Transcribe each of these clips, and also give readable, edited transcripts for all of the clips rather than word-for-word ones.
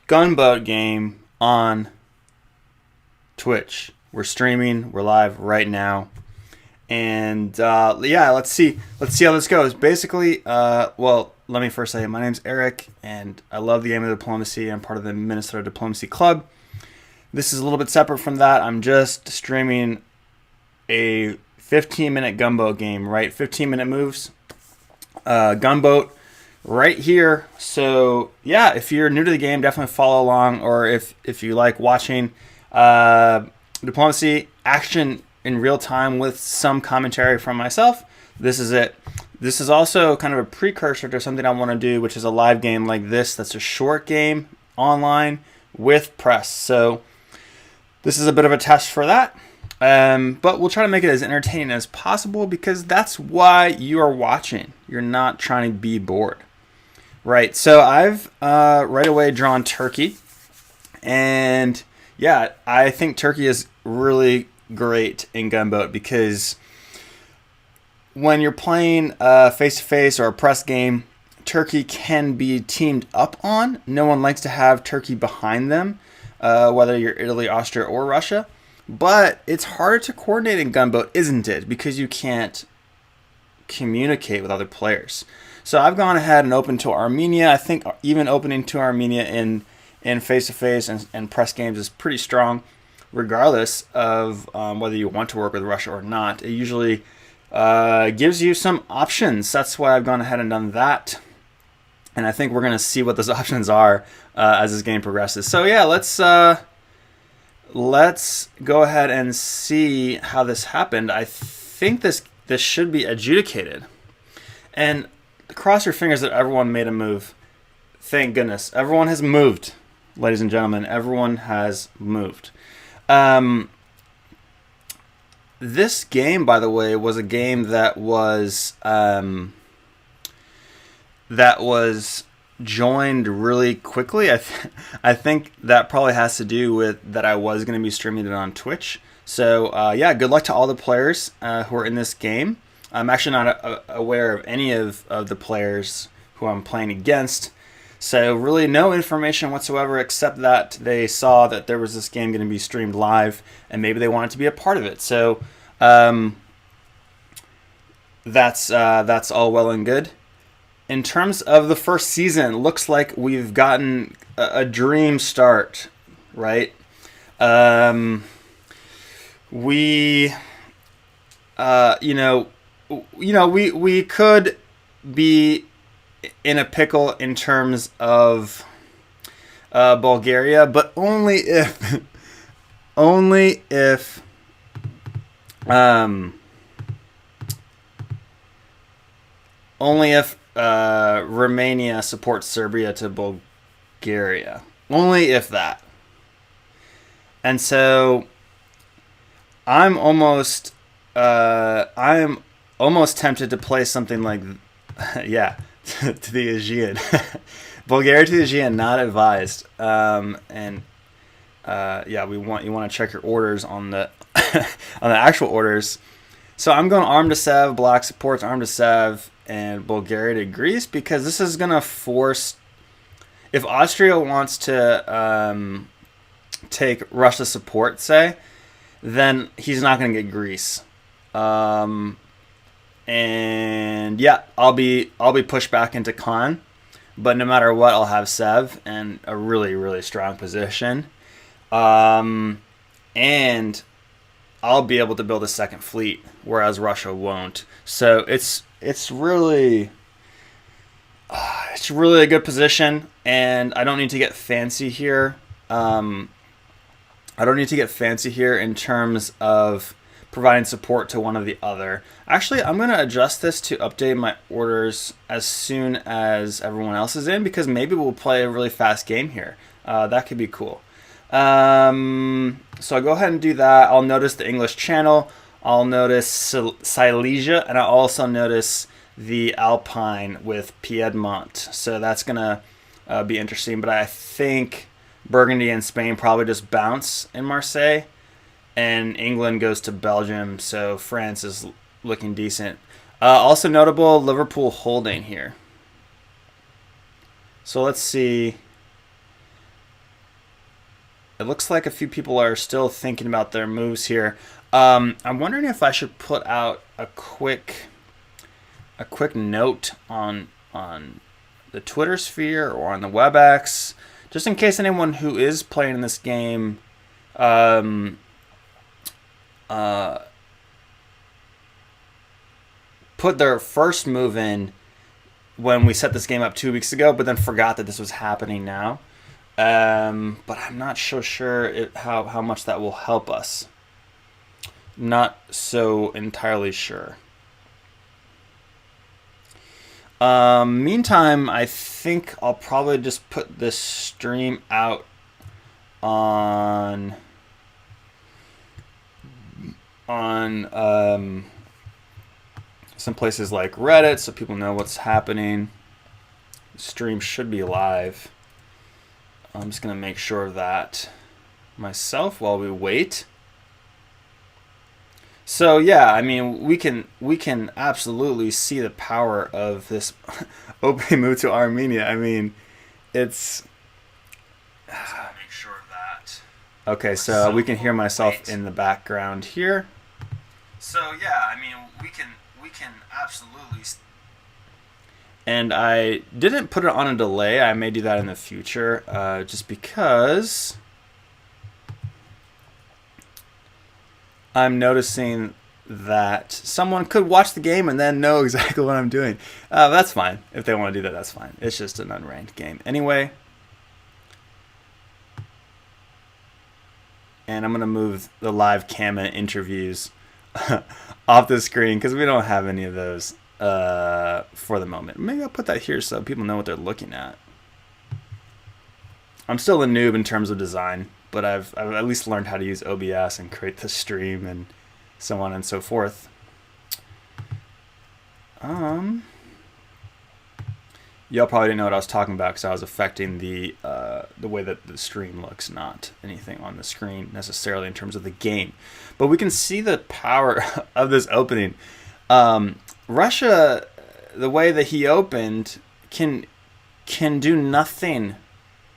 Gunboat game on Twitch. We're streaming. We're live right now, and yeah, let's see how this goes. Basically, well, let me first say my name's Eric, and I love the game of diplomacy. I'm part of the Minnesota Diplomacy Club. This is a little bit separate from that. I'm just streaming a 15-minute Gunboat game, right? 15-minute moves. Gunboat right here. So yeah, if you're new to the game, definitely follow along, or if you like watching diplomacy action in real time with some commentary from myself, this is it. This is also kind of a precursor to something I want to do, which is a live game like this. That's a short game online with press. So this is a bit of a test for that. But we'll try to make it as entertaining as possible, because that's why you are watching. You're not trying to be bored. Right, so I've right away drawn Turkey. And yeah, I think Turkey is really great in Gunboat, because when you're playing face-to-face or a press game, Turkey can be teamed up on. No one likes to have Turkey behind them, whether you're Italy, Austria, or Russia. But it's harder to coordinate in Gunboat, isn't it? Because you can't communicate with other players. So I've gone ahead and opened to Armenia. I think even opening to Armenia in face-to-face and press games is pretty strong, regardless of whether you want to work with Russia or not. It usually gives you some options. That's why I've gone ahead and done that. And I think we're going to see what those options are as this game progresses. So yeah, let's go ahead and see how this happened. I think this should be adjudicated. And cross your fingers that everyone made a move. Thank goodness. Everyone has moved, ladies and gentlemen. Everyone has moved. This game, by the way, was a game that was joined really quickly. I think that probably has to do with that I was going to be streaming it on Twitch. So yeah, good luck to all the players who are in this game. I'm actually not aware of any of the players who I'm playing against. So really no information whatsoever, except that they saw that there was this game going to be streamed live, and maybe they wanted to be a part of it. So that's all well and good. In terms of the first season, looks like we've gotten a dream start, right? We we could be in a pickle in terms of Bulgaria, but only if Romania supports Serbia to Bulgaria. Only if that. And so I'm almost tempted to play something like yeah, to the Aegean. Bulgaria to the Aegean, not advised. Yeah, you want to check your orders on the on the actual orders. So I'm going arm to Sev, Black supports arm to Sev, and Bulgaria to Greece, because this is going to force, if Austria wants to take Russia support, say, then he's not going to get Greece. And yeah, I'll be pushed back into Khan, but no matter what, I'll have Sev and a really, really strong position. And I'll be able to build a second fleet, whereas Russia won't. So it's really a good position, and I don't need to get fancy here. I don't need to get fancy here in terms of providing support to one or the other. Actually, I'm going to adjust this to update my orders as soon as everyone else is in, because maybe we'll play a really fast game here. That could be cool. So I'll go ahead and do that. I'll notice the English channel. I'll notice Silesia, and I'll also notice the Alpine with Piedmont. So that's going to be interesting. But I think Burgundy and Spain probably just bounce in Marseille, and England goes to Belgium. So France is looking decent. Also notable, Liverpool holding here. So let's see. It looks like a few people are still thinking about their moves here. I'm wondering if I should put out a quick note on the Twitter sphere or on the WebEx, just in case anyone who is playing in this game put their first move in when we set this game up 2 weeks ago, but then forgot that this was happening now. But I'm not so sure how much that will help us. Not so entirely sure. Meantime, I think I'll probably just put this stream out on some places like Reddit, so people know what's happening. The stream should be live. I'm just gonna make sure of that myself while we wait. So yeah, I mean, we can absolutely see the power of this opening move to Armenia. I mean, it's. Just gonna make sure of that. Okay, so we can hear myself in the background here. So yeah, I mean, we can absolutely. And I didn't put it on a delay. I may do that in the future, just because I'm noticing that someone could watch the game and then know exactly what I'm doing. That's fine. If they want to do that, that's fine. It's just an unranked game. Anyway. And I'm going to move the live cam and interviews off the screen because we don't have any of those for the moment. Maybe I'll put that here so people know what they're looking at. I'm still a noob in terms of design, but I've at least learned how to use OBS and create the stream and so on and so forth. Y'all probably didn't know what I was talking about because I was affecting the way that the stream looks, not anything on the screen necessarily in terms of the game. But we can see the power of this opening. Russia, the way that he opened, can do nothing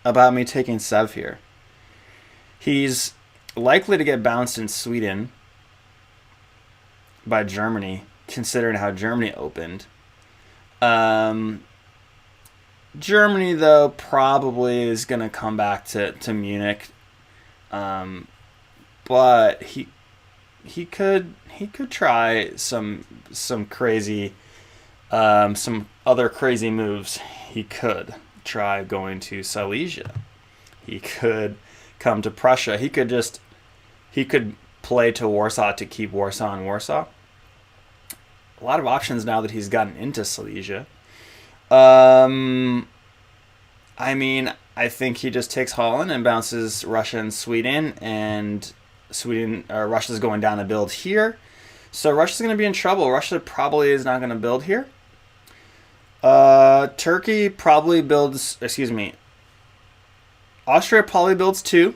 about me taking Sev here. He's likely to get bounced in Sweden by Germany, considering how Germany opened. Germany, though, probably is going to come back to Munich. But he could try some crazy some other crazy moves. He could try going to Silesia. He could come to Prussia. He could play to Warsaw to keep Warsaw in Warsaw. A lot of options now that he's gotten into Silesia. I mean, I think he just takes Holland and bounces Russia and Sweden, and Russia's going down to build here. So Russia's going to be in trouble. Russia probably is not going to build here. Turkey probably builds, Austria probably builds 2.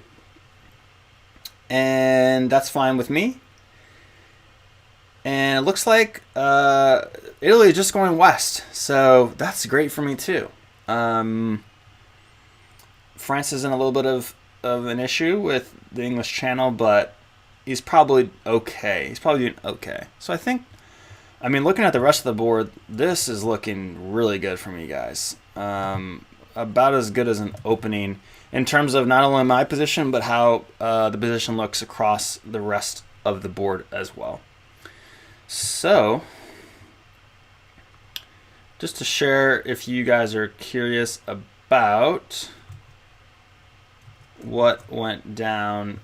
And that's fine with me. And it looks like Italy is just going west. So that's great for me too. France is in a little bit of an issue with the English Channel, but he's probably okay. He's probably doing okay. So I think, looking at the rest of the board, this is looking really good for me, guys. About as good as an opening in terms of not only my position, but how the position looks across the rest of the board as well. So, just to share, if you guys are curious about what went down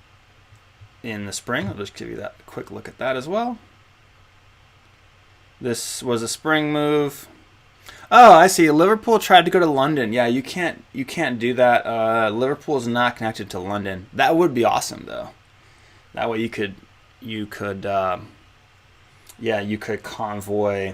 in the spring, I'll just give you that quick look at that as well. This was a spring move. Oh, I see. Liverpool tried to go to London. Yeah, you can't do that. Liverpool is not connected to London. That would be awesome, though. That way you could convoy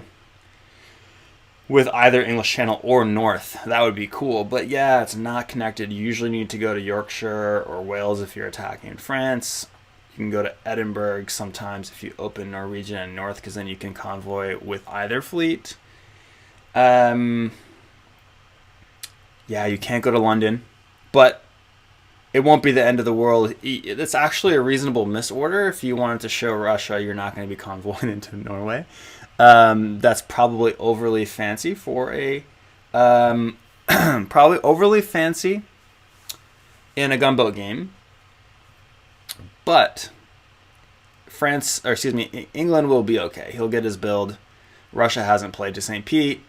with either English Channel or North. That would be cool. But yeah, it's not connected. You usually need to go to Yorkshire or Wales if you're attacking France. You can go to Edinburgh sometimes if you open Norwegian and North, because then you can convoy with either fleet. Yeah, you can't go to London. But it won't be the end of the world. It's actually a reasonable misorder. If you wanted to show Russia you're not going to be convoying into Norway, that's probably overly fancy for a probably overly fancy in a gunboat game. But England will be okay. He'll get his build. Russia hasn't played to St. Pete.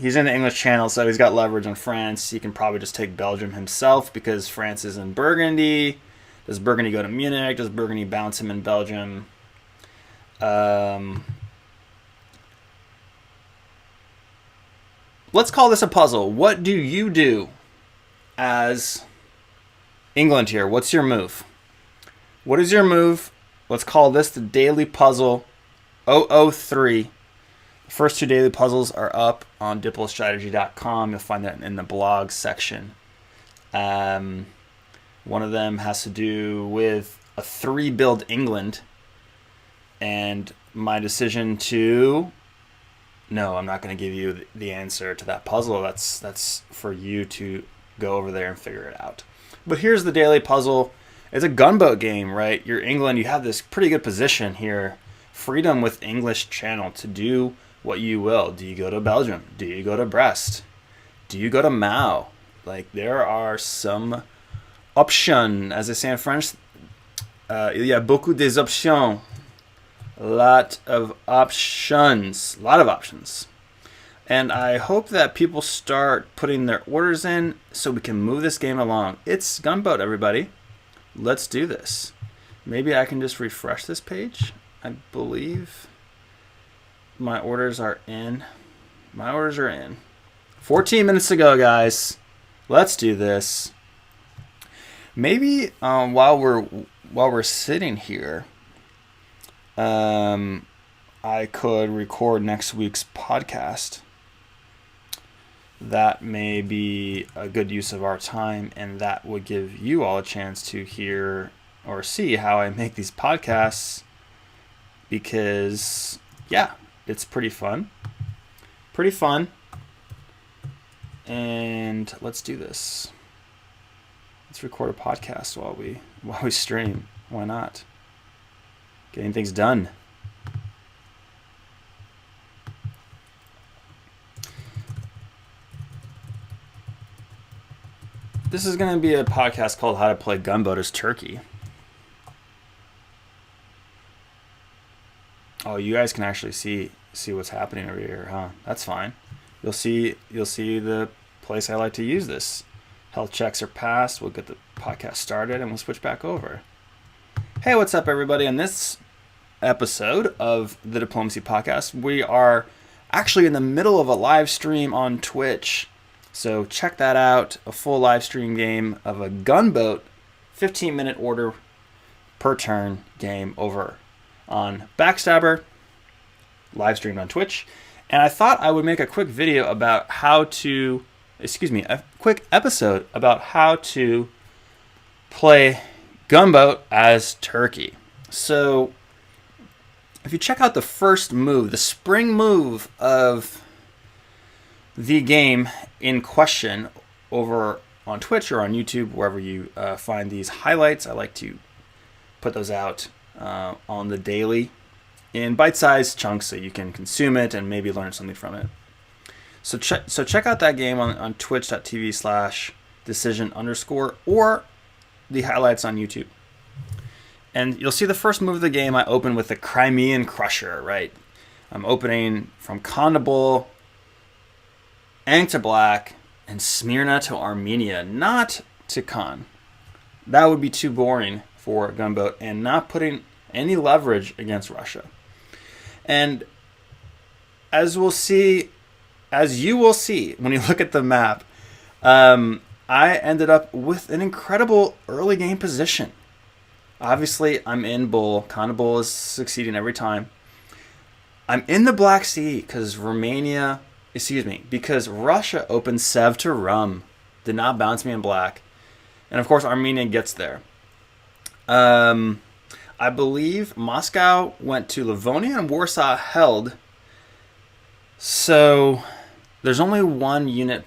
He's in the English Channel, so he's got leverage on France. He can probably just take Belgium himself because France is in Burgundy. Does Burgundy go to Munich? Does Burgundy bounce him in Belgium? Let's call this a puzzle. What do you do as England here? What's your move? What is your move? Let's call this the Daily Puzzle 003. The first two daily puzzles are up on diplostrategy.com. You'll find that in the blog section. One of them has to do with a 3-build England. And my decision to... No, I'm not going to give you the answer to that puzzle. That's for you to go over there and figure it out. But here's the daily puzzle. It's a gunboat game, right? You're England. You have this pretty good position here. Freedom with English Channel to do what you will. Do you go to Belgium? Do you go to Brest? Do you go to Mao? Like, there are some options, as they say in French. Il y a beaucoup des options. A lot of options. A lot of options. And I hope that people start putting their orders in so we can move this game along. It's Gunboat, everybody. Let's do this. Maybe I can just refresh this page. I believe my orders are in. My orders are in. 14 minutes ago, guys. Let's do this. Maybe while we're sitting here, I could record next week's podcast. That may be a good use of our time, and that would give you all a chance to hear or see how I make these podcasts, because, yeah, it's pretty fun. Pretty fun. And let's do this. Let's record a podcast while we stream. Why not? Getting things done. This is going to be a podcast called How to Play Gunboat as Turkey. Oh, you guys can actually see what's happening over here, huh? That's fine. You'll see the place I like to use this. Health checks are passed. We'll get the podcast started and we'll switch back over. Hey, what's up, everybody? In this episode of the Diplomacy Podcast, we are actually in the middle of a live stream on Twitch. So check that out. A full live stream game of a gunboat, 15-minute order per turn game over on Backstabbr, live streamed on Twitch. And I thought I would make a quick video about a quick episode about how to play Gunboat as Turkey. So if you check out the first move, the spring move of the game in question over on Twitch or on YouTube, wherever you find these highlights, I like to put those out on the daily in bite-sized chunks so you can consume it and maybe learn something from it. So check out that game on twitch.tv/decision_ or the highlights on YouTube. And you'll see the first move of the game. I open with the Crimean Crusher, right? I'm opening from Kandabul, Ankh to Black, and Smyrna to Armenia, not to Khan. That would be too boring for a gunboat and not putting any leverage against Russia. And as you will see when you look at the map, I ended up with an incredible early game position. Obviously, I'm in Bull. Kandabul is succeeding every time. I'm in the Black Sea because Russia opened Sev to Rum. Did not bounce me in black. And of course, Armenia gets there. I believe Moscow went to Livonia and Warsaw held. So there's only one unit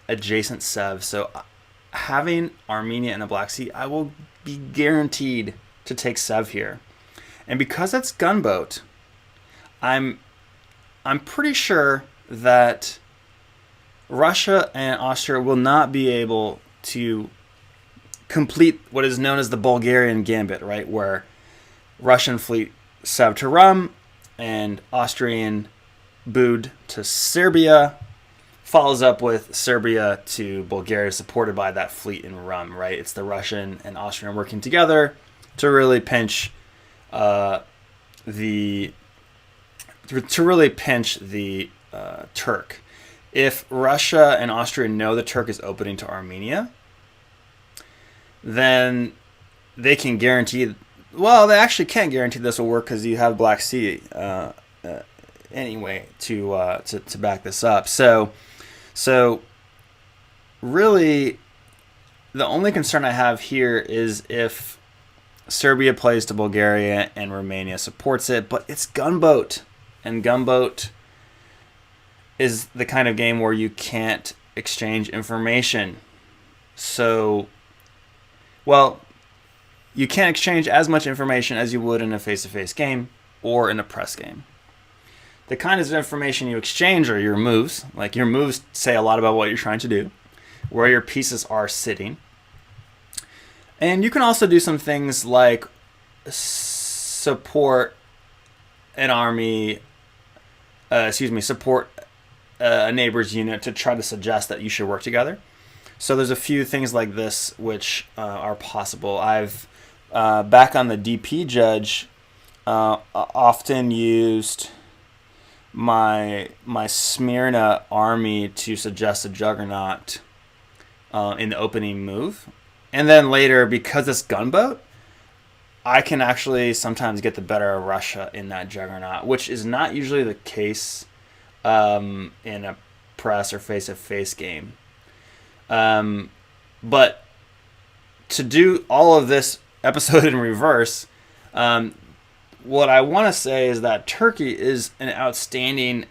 adjacent Sev. So having Armenia in the Black Sea, I will be guaranteed to take Sev here. And because it's Gunboat, I'm pretty sure that Russia and Austria will not be able to complete what is known as the Bulgarian Gambit, right? Where Russian fleet Sev to Rum and Austrian Bud to Serbia follows up with Serbia to Bulgaria, supported by that fleet in Rum, right? It's the Russian and Austrian working together to really pinch the Turk. If Russia and Austria know the Turk is opening to Armenia, then they can guarantee. Well, they actually can't guarantee this will work because you have Black Sea anyway to back this up. So really, the only concern I have here is if Serbia plays to Bulgaria and Romania supports it, but it's Gunboat, and Gunboat is the kind of game where you can't exchange information. So, well, you can't exchange as much information as you would in a face-to-face game or in a press game. The kind of information you exchange are your moves. Like, your moves say a lot about what you're trying to do, where your pieces are sitting. And you can also do some things like support an army, support a neighbor's unit to try to suggest that you should work together. So there's a few things like this which are possible. I've, back on the DP Judge, often used my Smyrna army to suggest a Juggernaut in the opening move. And then later, because it's Gunboat, I can actually sometimes get the better of Russia in that Juggernaut, which is not usually the case in a press or face-to-face game. But to do all of this episode in reverse, what I want to say is that Turkey is an outstanding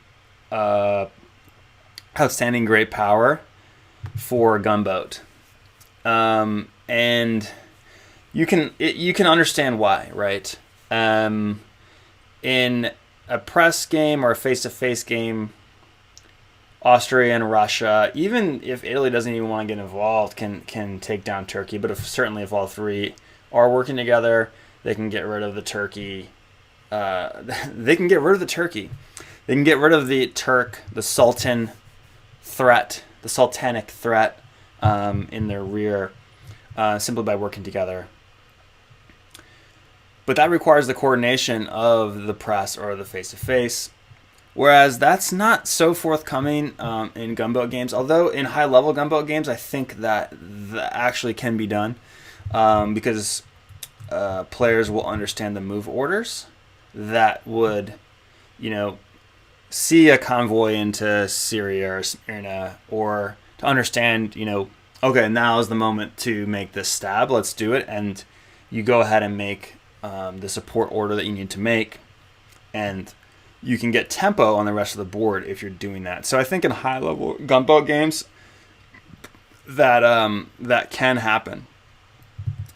great power for Gunboat. And you can understand why, right? In a press game or a face-to-face game, Austria and Russia, even if Italy doesn't even want to get involved, can take down Turkey. But certainly if all three are working together, they can get rid of the Turkey. They can get rid of the Turkey. They can get rid of the Turk, the Sultan threat, the Sultanic threat in their rear, simply by working together. But that requires the coordination of the press or the face-to-face, whereas that's not so forthcoming in Gunboat games. Although in high-level Gunboat games, I think that actually can be done because players will understand the move orders that would, see a convoy into Syria or Smyrna, or to understand, okay, now is the moment to make this stab. Let's do it, and you go ahead and make the support order that you need to make, and you can get tempo on the rest of the board if you're doing that. So I think in high-level Gunboat games, that can happen.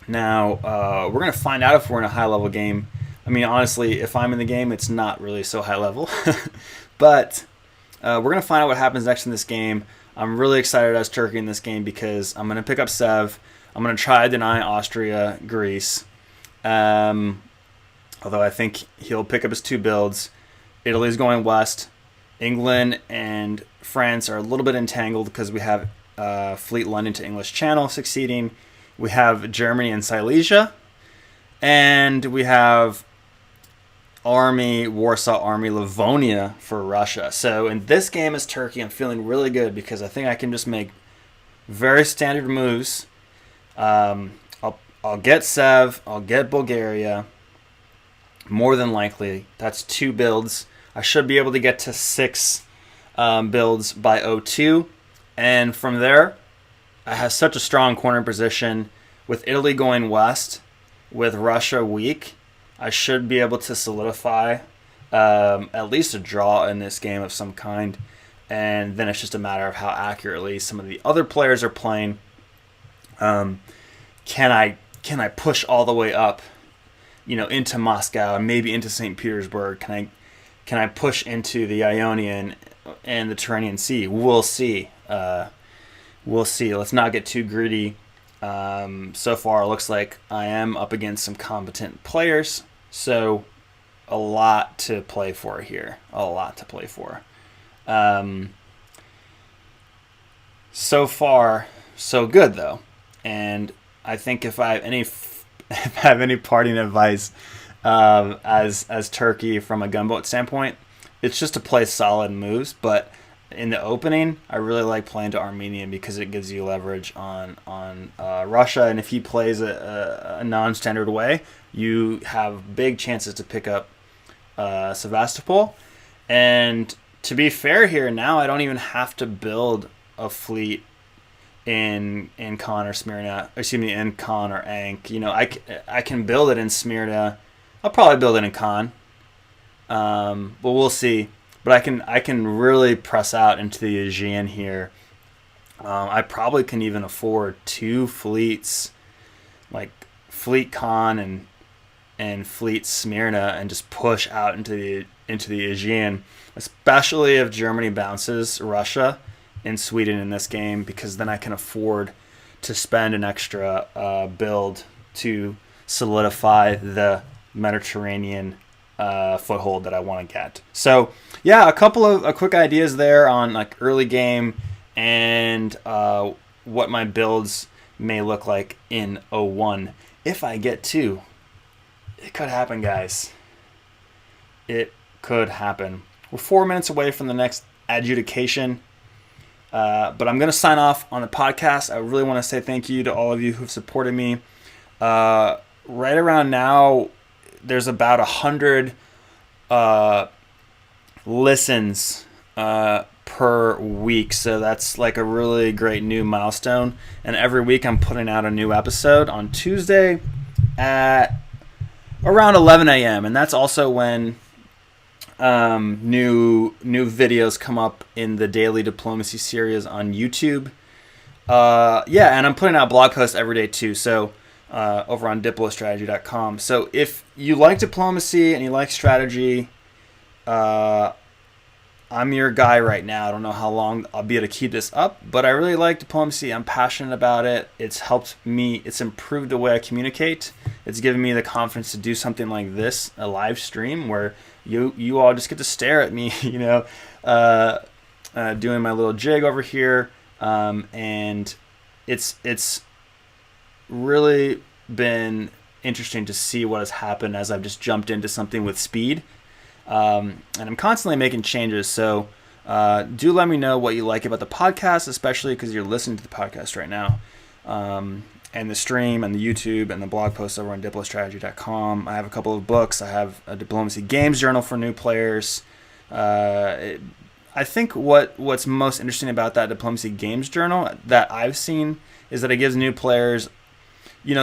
Now, we're going to find out if we're in a high-level game. I mean, honestly, if I'm in the game, it's not really so high-level. But we're going to find out what happens next in this game. I'm really excited as Turkey in this game because I'm going to pick up Sev. I'm going to try to deny Austria, Greece. Although I think he'll pick up his two builds. Italy's going west. England and France are a little bit entangled because we have Fleet London to English Channel succeeding. We have Germany and Silesia. And we have Warsaw Army, Livonia for Russia. So in this game as Turkey, I'm feeling really good because I think I can just make very standard moves. I'll get Sev. I'll get Bulgaria. More than likely. That's 2 builds. I should be able to get to 6 builds by 02. And from there, I have such a strong corner position. With Italy going west, with Russia weak, I should be able to solidify at least a draw in this game of some kind. And then it's just a matter of how accurately some of the other players are playing. Can I push all the way up, into Moscow and maybe into St. Petersburg? Can I push into the Ionian and the Tyrrhenian Sea? We'll see. We'll see. Let's not get too greedy. So far, it looks like I am up against some competent players. So a lot to play for here. A lot to play for. So far, so good though. And I think if I have any parting advice, as Turkey from a Gunboat standpoint, it's just to play solid moves. But in the opening, I really like playing to Armenian because it gives you leverage on Russia, and if he plays a non-standard way, you have big chances to pick up Sevastopol. And to be fair here, now I don't even have to build a fleet in Khan or Smyrna, in Khan or Ankh. I can build it in Smyrna. I'll probably build it in Khan, but we'll see. But I can really press out into the Aegean here. I probably can even afford 2 fleets, like Fleet Khan and Fleet Smyrna, and just push out into the Aegean, especially if Germany bounces Russia and Sweden in this game, because then I can afford to spend an extra build to solidify the Mediterranean foothold that I want to get. So yeah, a couple of quick ideas there on like early game and what my builds may look like in 01. If I get 2, it could happen, guys. It could happen. We're 4 minutes away from the next adjudication, but I'm going to sign off on the podcast. I really want to say thank you to all of you who've supported me. Right around now, there's about 100 listens per week, so that's like a really great new milestone. And every week I'm putting out a new episode on Tuesday at around 11 a.m. and that's also when new videos come up in the Daily Diplomacy series on YouTube. And I'm putting out blog posts every day too, so over on diplostrategy.com. So if you like diplomacy and you like strategy, I'm your guy right now. I don't know how long I'll be able to keep this up, but I really like diplomacy. I'm passionate about it. It's helped me. It's improved the way I communicate. It's given me the confidence to do something like this, a live stream where you all just get to stare at me, doing my little jig over here. And it's really been interesting to see what has happened as I've just jumped into something with speed. And I'm constantly making changes, so do let me know what you like about the podcast, especially because you're listening to the podcast right now, and the stream and the YouTube and the blog posts over on diplostrategy.com. I have a couple of books. I have a diplomacy games journal for new players. I think what's most interesting about that diplomacy games journal that I've seen is that it gives new players,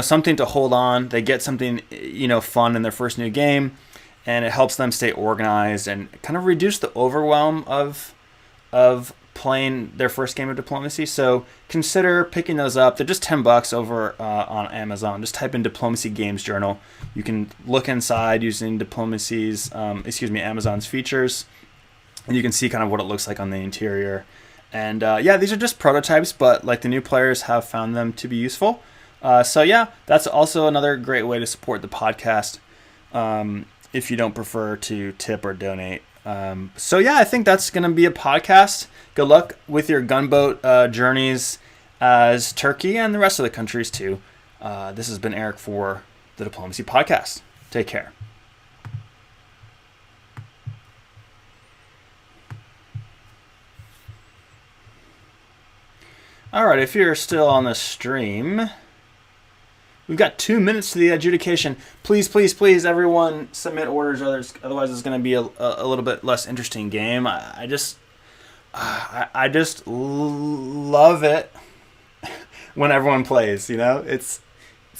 something to hold on. They get something, fun in their first new game. And it helps them stay organized and kind of reduce the overwhelm of playing their first game of diplomacy. So consider picking those up. They're just $10 over on Amazon. Just type in Diplomacy Games Journal. You can look inside using Amazon's features, and you can see kind of what it looks like on the interior. And these are just prototypes, but like the new players have found them to be useful. That's also another great way to support the podcast. If you don't prefer to tip or donate. I think that's going to be a podcast. Good luck with your gunboat journeys as Turkey and the rest of the countries too. This has been Eric for the Diplomacy Podcast. Take care. All right, if you're still on the stream, we've got 2 minutes to the adjudication. Please, everyone, submit orders. Otherwise, it's going to be a little bit less interesting game. I just love it when everyone plays. It's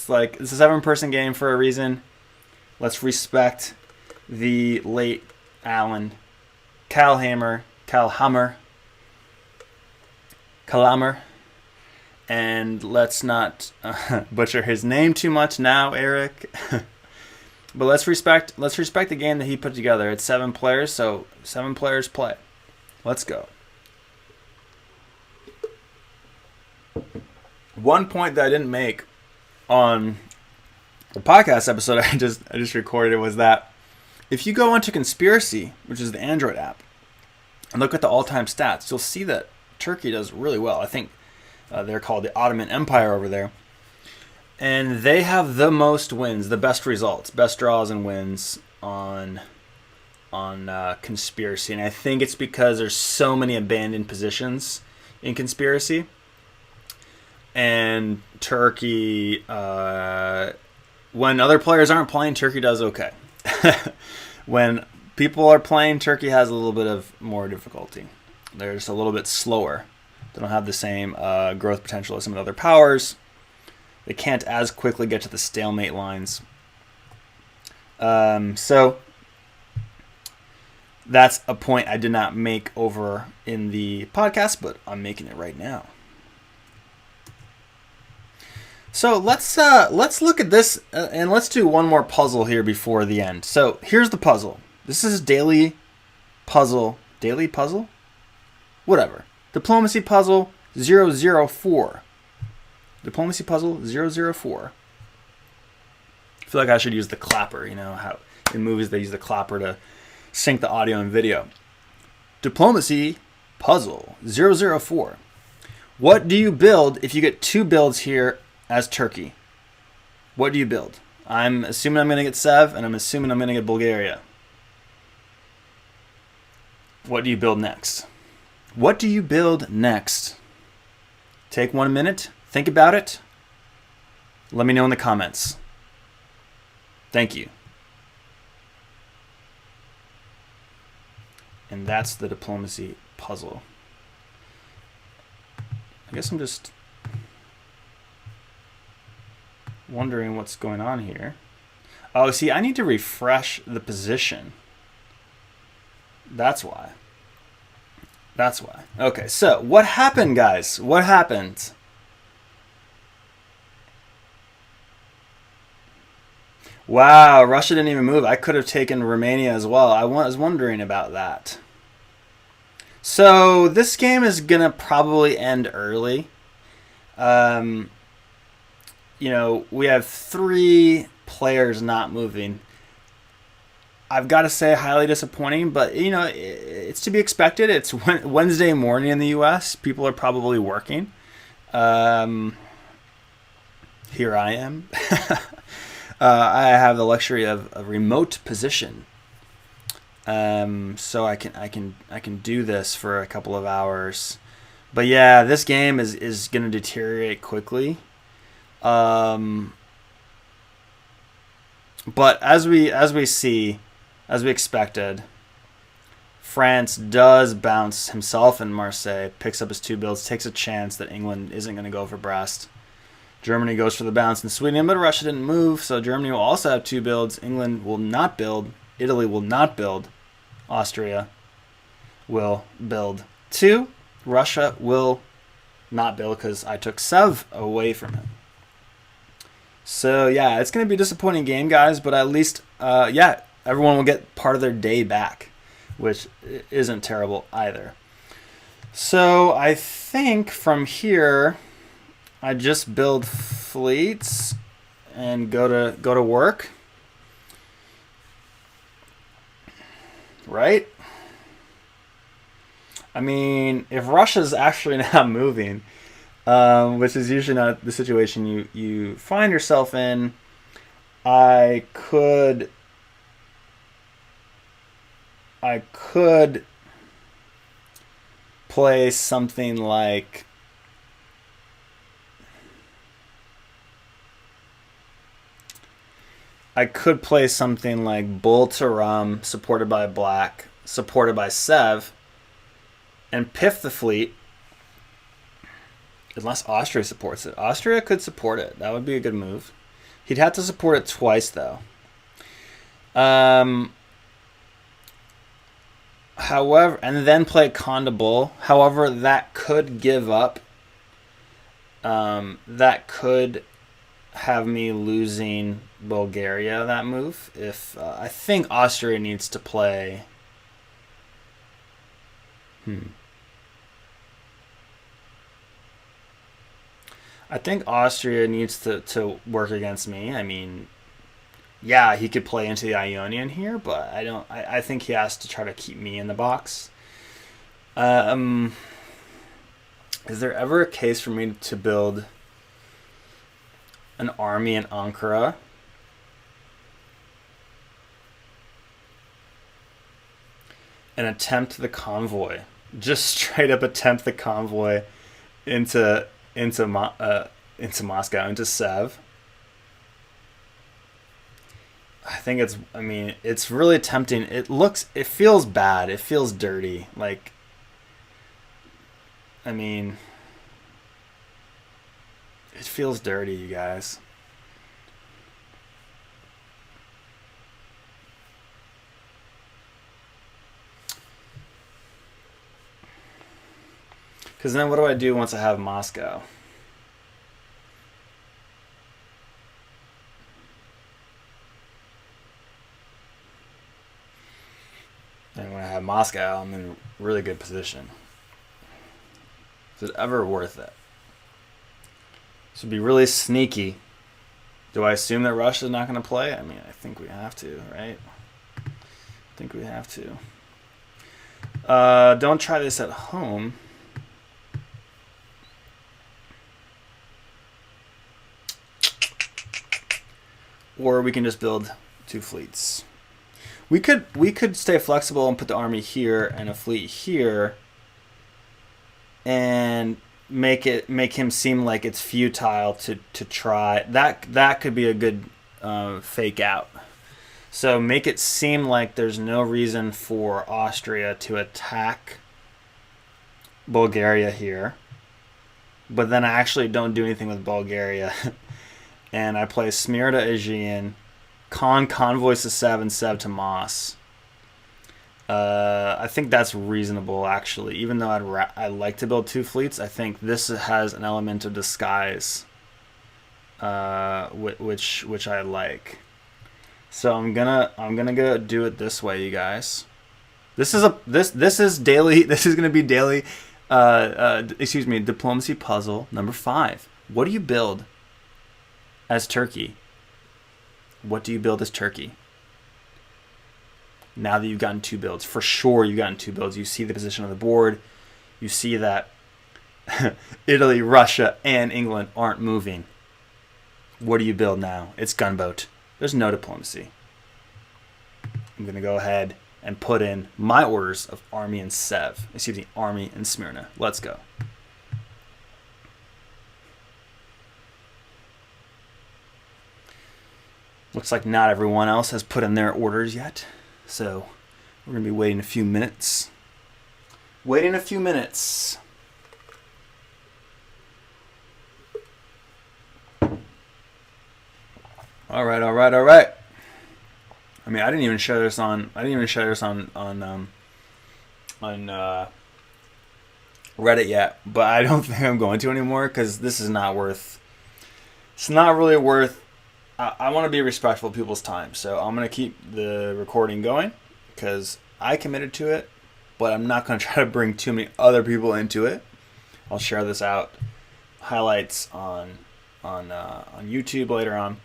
like it's a 7-person game for a reason. Let's respect the late Alan Kalhammer, And let's not butcher his name too much now, Eric. But let's respect the game that he put together. It's 7 players, so 7 players play. Let's go. One point that I didn't make on the podcast episode I just recorded was that if you go onto Conspiracy, which is the Android app, and look at the all-time stats, you'll see that Turkey does really well. I think they're called the Ottoman Empire over there. And they have the most wins, the best results, best draws and wins on Conspiracy. And I think it's because there's so many abandoned positions in Conspiracy. And Turkey, when other players aren't playing, Turkey does okay. When people are playing, Turkey has a little bit of more difficulty. They're just a little bit slower. They don't have the same growth potential as some of the other powers. They can't as quickly get to the stalemate lines. So that's a point I did not make over in the podcast, but I'm making it right now. So let's look at this and let's do one more puzzle here before the end. So here's the puzzle. This is daily puzzle, whatever. Diplomacy puzzle 004. Diplomacy puzzle 004. I feel like I should use the clapper. You know how in movies they use the clapper to sync the audio and video. Diplomacy puzzle 004. What do you build if you get 2 builds here as Turkey? What do you build? I'm assuming I'm going to get Sev, and I'm assuming I'm going to get Bulgaria. What do you build next? What do you build next? Take 1 minute. Think about it. Let me know in the comments. Thank you. And that's the diplomacy puzzle. I guess I'm just wondering what's going on here. Oh, see, I need to refresh the position. That's why. That's why. Okay, so what happened, guys? What happened? Wow, Russia didn't even move. I could have taken Romania as well. I was wondering about that. So this game is going to probably end early. You know, we have 3 players not moving. I've got to say highly disappointing, but, you know, it's to be expected. It's Wednesday morning in the U.S. People are probably working. Here I am. I have the luxury of a remote position, so I can do this for a couple of hours. But yeah, this game is going to deteriorate quickly. But as we expected, France does bounce himself in Marseille, picks up his 2 builds, takes a chance that England isn't going to go for Brest. Germany goes for the bounce in Sweden, but Russia didn't move, so Germany will also have 2 builds. England will not build. Italy will not build. Austria will build 2. Russia will not build because I took Sev away from him. So, yeah, it's going to be a disappointing game, guys, but at least, everyone will get part of their day back, which isn't terrible either. So, I think from here, I just build fleets and go to work. Right? I mean, if Russia's actually not moving, which is usually not the situation you find yourself in, I could play something like Bull to Rum, supported by Black, supported by Sev, and piff the fleet. Unless Austria supports it. Austria could support it. That would be a good move. He'd have to support it twice, though. However, and then play Conde Bull. However, that could give up That could have me losing Bulgaria that move. If I think Austria needs to play. I think Austria needs to work against me. I mean, yeah, he could play into the Ionian here, but I don't. I think he has to try to keep me in the box. Um, is there ever a case for me to build an army in Ankara and attempt the convoy? Just straight up attempt the convoy into into Moscow, into Sev. I think it's. I mean, it's really tempting. It feels bad. It feels dirty. Like, I mean, it feels dirty, you guys. Because then what do I do once I have Moscow? And when I have Moscow, I'm in a really good position. Is it ever worth it? This would be really sneaky. Do I assume that Russia's not going to play? I mean, I think we have to, right? I think we have to. Don't try this at home. Or we can just build 2 fleets. We could stay flexible and put the army here and a fleet here, and make him seem like it's futile to try. That could be a good fake out. So make it seem like there's no reason for Austria to attack Bulgaria here, but then I actually don't do anything with Bulgaria, and I play Smyrna Aegean, convoys to Sev and Sev to Moss. I think that's reasonable, actually. Even though I'd like to build 2 fleets, I think this has an element of disguise, which I like. So I'm gonna go do it this way, you guys. This is daily. This is gonna be daily. Excuse me, diplomacy puzzle number 5. What do you build as Turkey? What do you build as Turkey? Now that you've gotten 2 builds, for sure you've gotten 2 builds. You see the position on the board. You see that Italy, Russia, and England aren't moving. What do you build now? It's Gunboat. There's no diplomacy. I'm going to go ahead and put in my orders of army in Sev. Excuse me, army in Smyrna. Let's go. Looks like not everyone else has put in their orders yet. So we're going to be waiting a few minutes. Waiting a few minutes. All right. I mean, I didn't even share this on Reddit yet, but I don't think I'm going to anymore because this is not worth. It's not really worth. I want to be respectful of people's time, so I'm going to keep the recording going because I committed to it, but I'm not going to try to bring too many other people into it. I'll share this out, highlights on YouTube later on.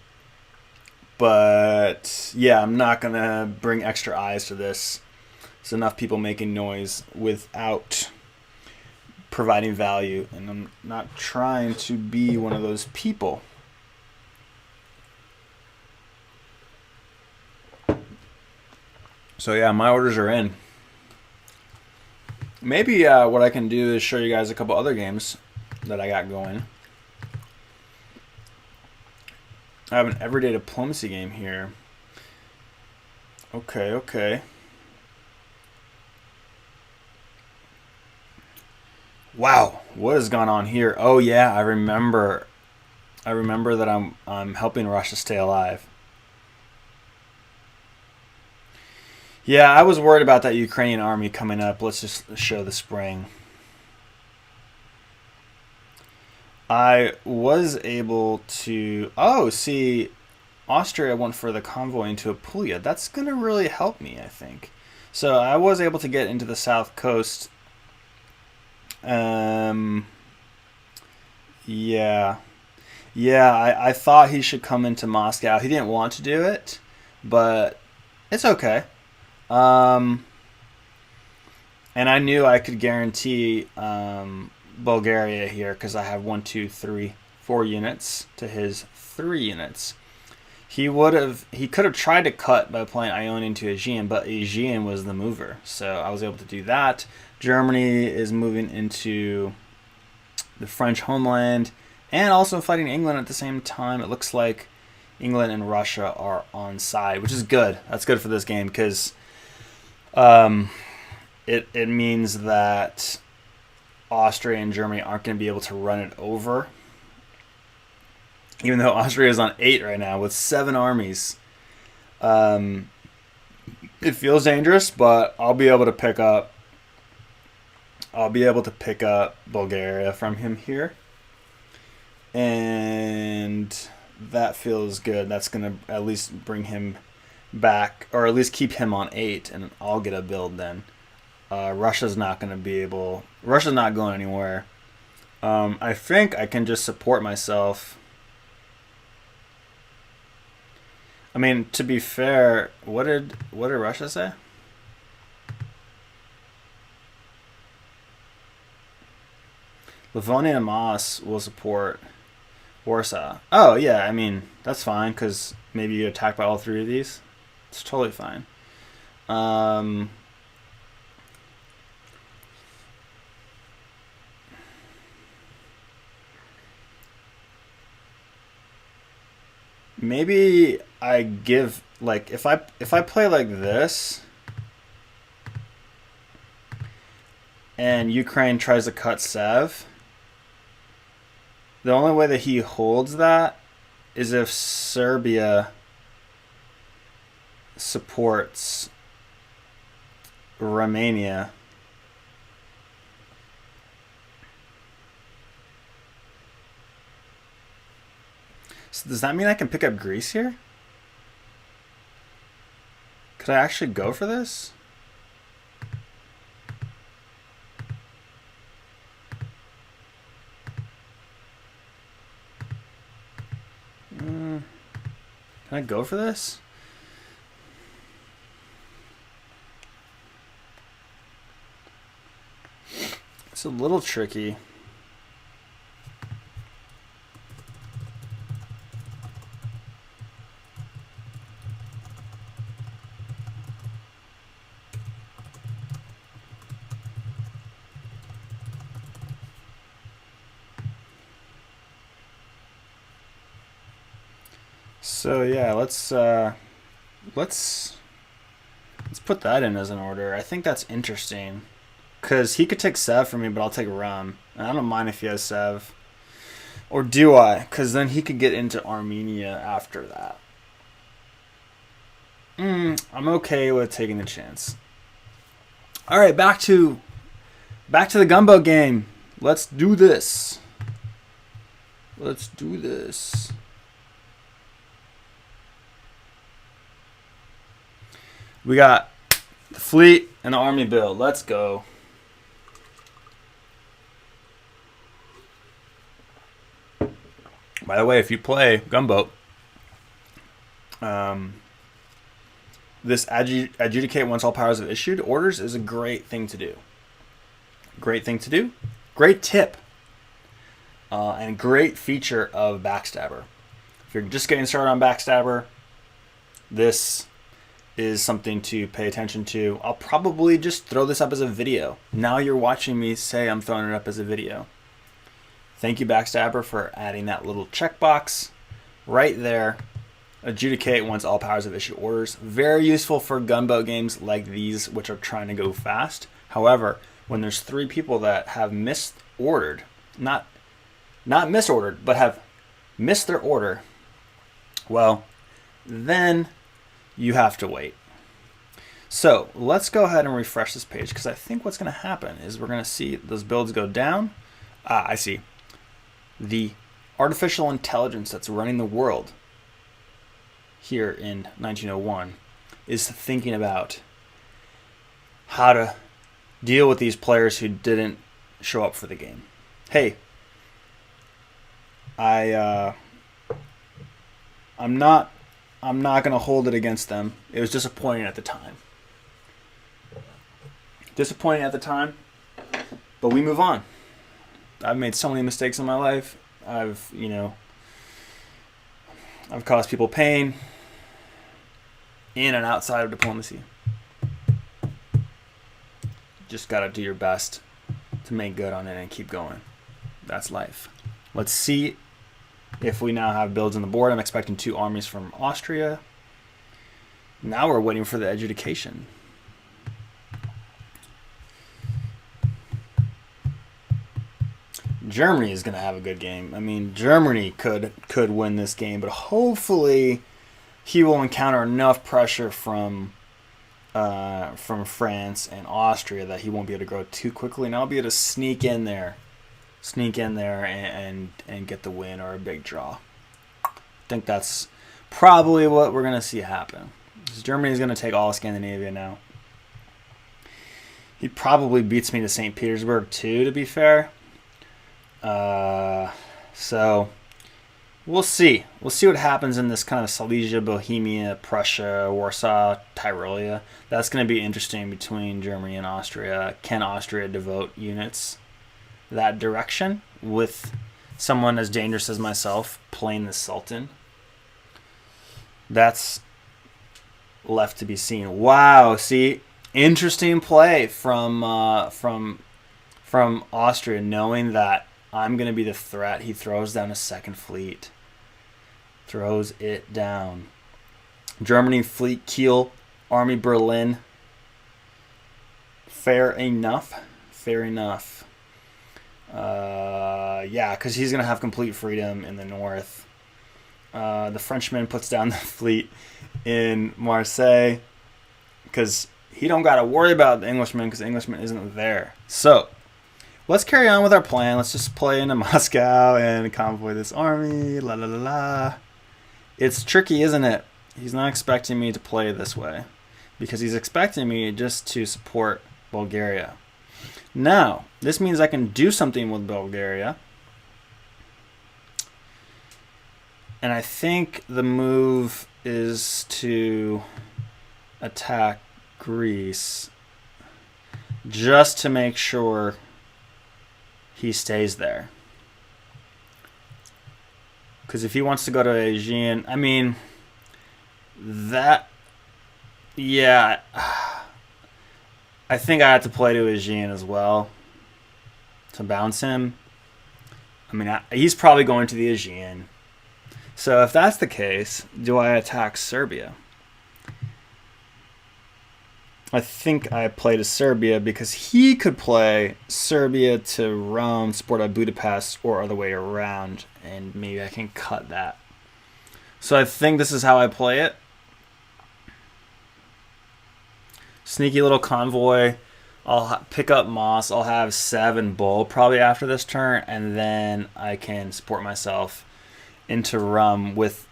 But yeah, I'm not going to bring extra eyes to this. There's enough people making noise without providing value, and I'm not trying to be one of those people. So yeah, my orders are in. Maybe what I can do is show you guys a couple other games that I got going. I have an everyday diplomacy game here. Okay. Wow, what has gone on here? Oh yeah, I remember that I'm helping Russia stay alive. Yeah, I was worried about that Ukrainian army coming up. Let's just show the spring. I was able to... Oh, see, Austria went for the convoy into Apulia. That's going to really help me, I think. So I was able to get into the south coast. Yeah. Yeah, I thought he should come into Moscow. He didn't want to do it, but it's okay. Um, and I knew I could guarantee Bulgaria here because I have 1, 2, 3, 4 units to his 3 units. He could have tried to cut by playing Ionian into Aegean, but Aegean was the mover, so I was able to do that. Germany is moving into the French homeland and also fighting England at the same time. It looks like England and Russia are on side, which is good. That's good for this game because it means that Austria and Germany aren't going to be able to run it over. Even though Austria is on 8 right now with 7 armies. It feels dangerous, but I'll be able to pick up Bulgaria from him here. And that feels good. That's going to at least bring him back, or at least keep him on 8, and I'll get a build then. Russia's not going anywhere. I think I can just support myself. I mean, to be fair, what did Russia say? Livonia and Moss will support Warsaw. Oh, yeah, I mean, that's fine, because maybe you attack by all 3 of these. It's totally fine. Maybe I give, like, if I play like this, and Ukraine tries to cut Sev, the only way that he holds that is if Serbia supports Romania. So does that mean I can pick up Greece here? Could I actually go for this? Can I go for this? It's a little tricky. So yeah, let's put that in as an order. I think that's interesting because he could take Sev from me, but I'll take Rum. And I don't mind if he has Sev, or do I? Because then he could get into Armenia after that. I'm okay with taking the chance. All right, back to the Gunboat game. Let's do this. Let's do this. We got the fleet and the army build. Let's go. By the way, if you play Gunboat, this adjudicate once all powers have issued orders is a great thing to do. Great thing to do. Great tip. And great feature of Backstabbr. If you're just getting started on Backstabbr, this is something to pay attention to. I'll probably just throw this up as a video. Now you're watching me say I'm throwing it up as a video. Thank you, Backstabbr, for adding that little checkbox right there. Adjudicate once all powers have issued orders. Very useful for gunboat games like these, which are trying to go fast. However, when there's 3 people that have misordered, not misordered, but have missed their order, well, then you have to wait. So let's go ahead and refresh this page, because I think what's going to happen is we're going to see those builds go down. I see. the artificial intelligence that's running the world here in 1901 is thinking about how to deal with these players who didn't show up for the game. Hey, I'm not going to hold it against them. It was disappointing at the time. But we move on. I've made so many mistakes in my life. I've caused people pain in and outside of diplomacy. Just got to do your best to make good on it and keep going. That's life. Let's see if we now have builds on the board. I'm expecting 2 armies from Austria. Now we're waiting for the adjudication. Germany is going to have a good game. I mean, Germany could win this game, but hopefully he will encounter enough pressure from France and Austria that he won't be able to grow too quickly, and I'll be able to sneak in there and get the win or a big draw. I think that's probably what we're going to see happen. Germany is going to take all of Scandinavia now. He probably beats me to St. Petersburg too, to be fair. So we'll see. We'll see what happens in this kind of Silesia, Bohemia, Prussia, Warsaw, Tyrolia. That's going to be interesting between Germany and Austria. Can Austria devote units that direction with someone as dangerous as myself playing the Sultan? That's left to be seen. Wow, see, interesting play from Austria, knowing that I'm going to be the threat. He throws down a second fleet. Throws it down. Germany fleet Kiel, Army Berlin. Fair enough. Yeah, because he's going to have complete freedom in the north. The Frenchman puts down the fleet in Marseille because he don't got to worry about the Englishman because the Englishman isn't there. So let's carry on with our plan. Let's just play into Moscow and convoy this army. La la la la. It's tricky, isn't it? He's not expecting me to play this way because he's expecting me just to support Bulgaria. Now, this means I can do something with Bulgaria. And I think the move is to attack Greece just to make sure he stays there. Because if he wants to go to Aegean, I mean, that, yeah, I think I have to play to Aegean as well to bounce him. I mean, he's probably going to the Aegean. So if that's the case, do I attack Serbia? I think I play to Serbia because he could play Serbia to Rome, support at Budapest, or other way around, and maybe I can cut that. So I think this is how I play it. Sneaky little convoy. I'll pick up Moss. I'll have 7 bull probably after this turn, and then I can support myself into Rum with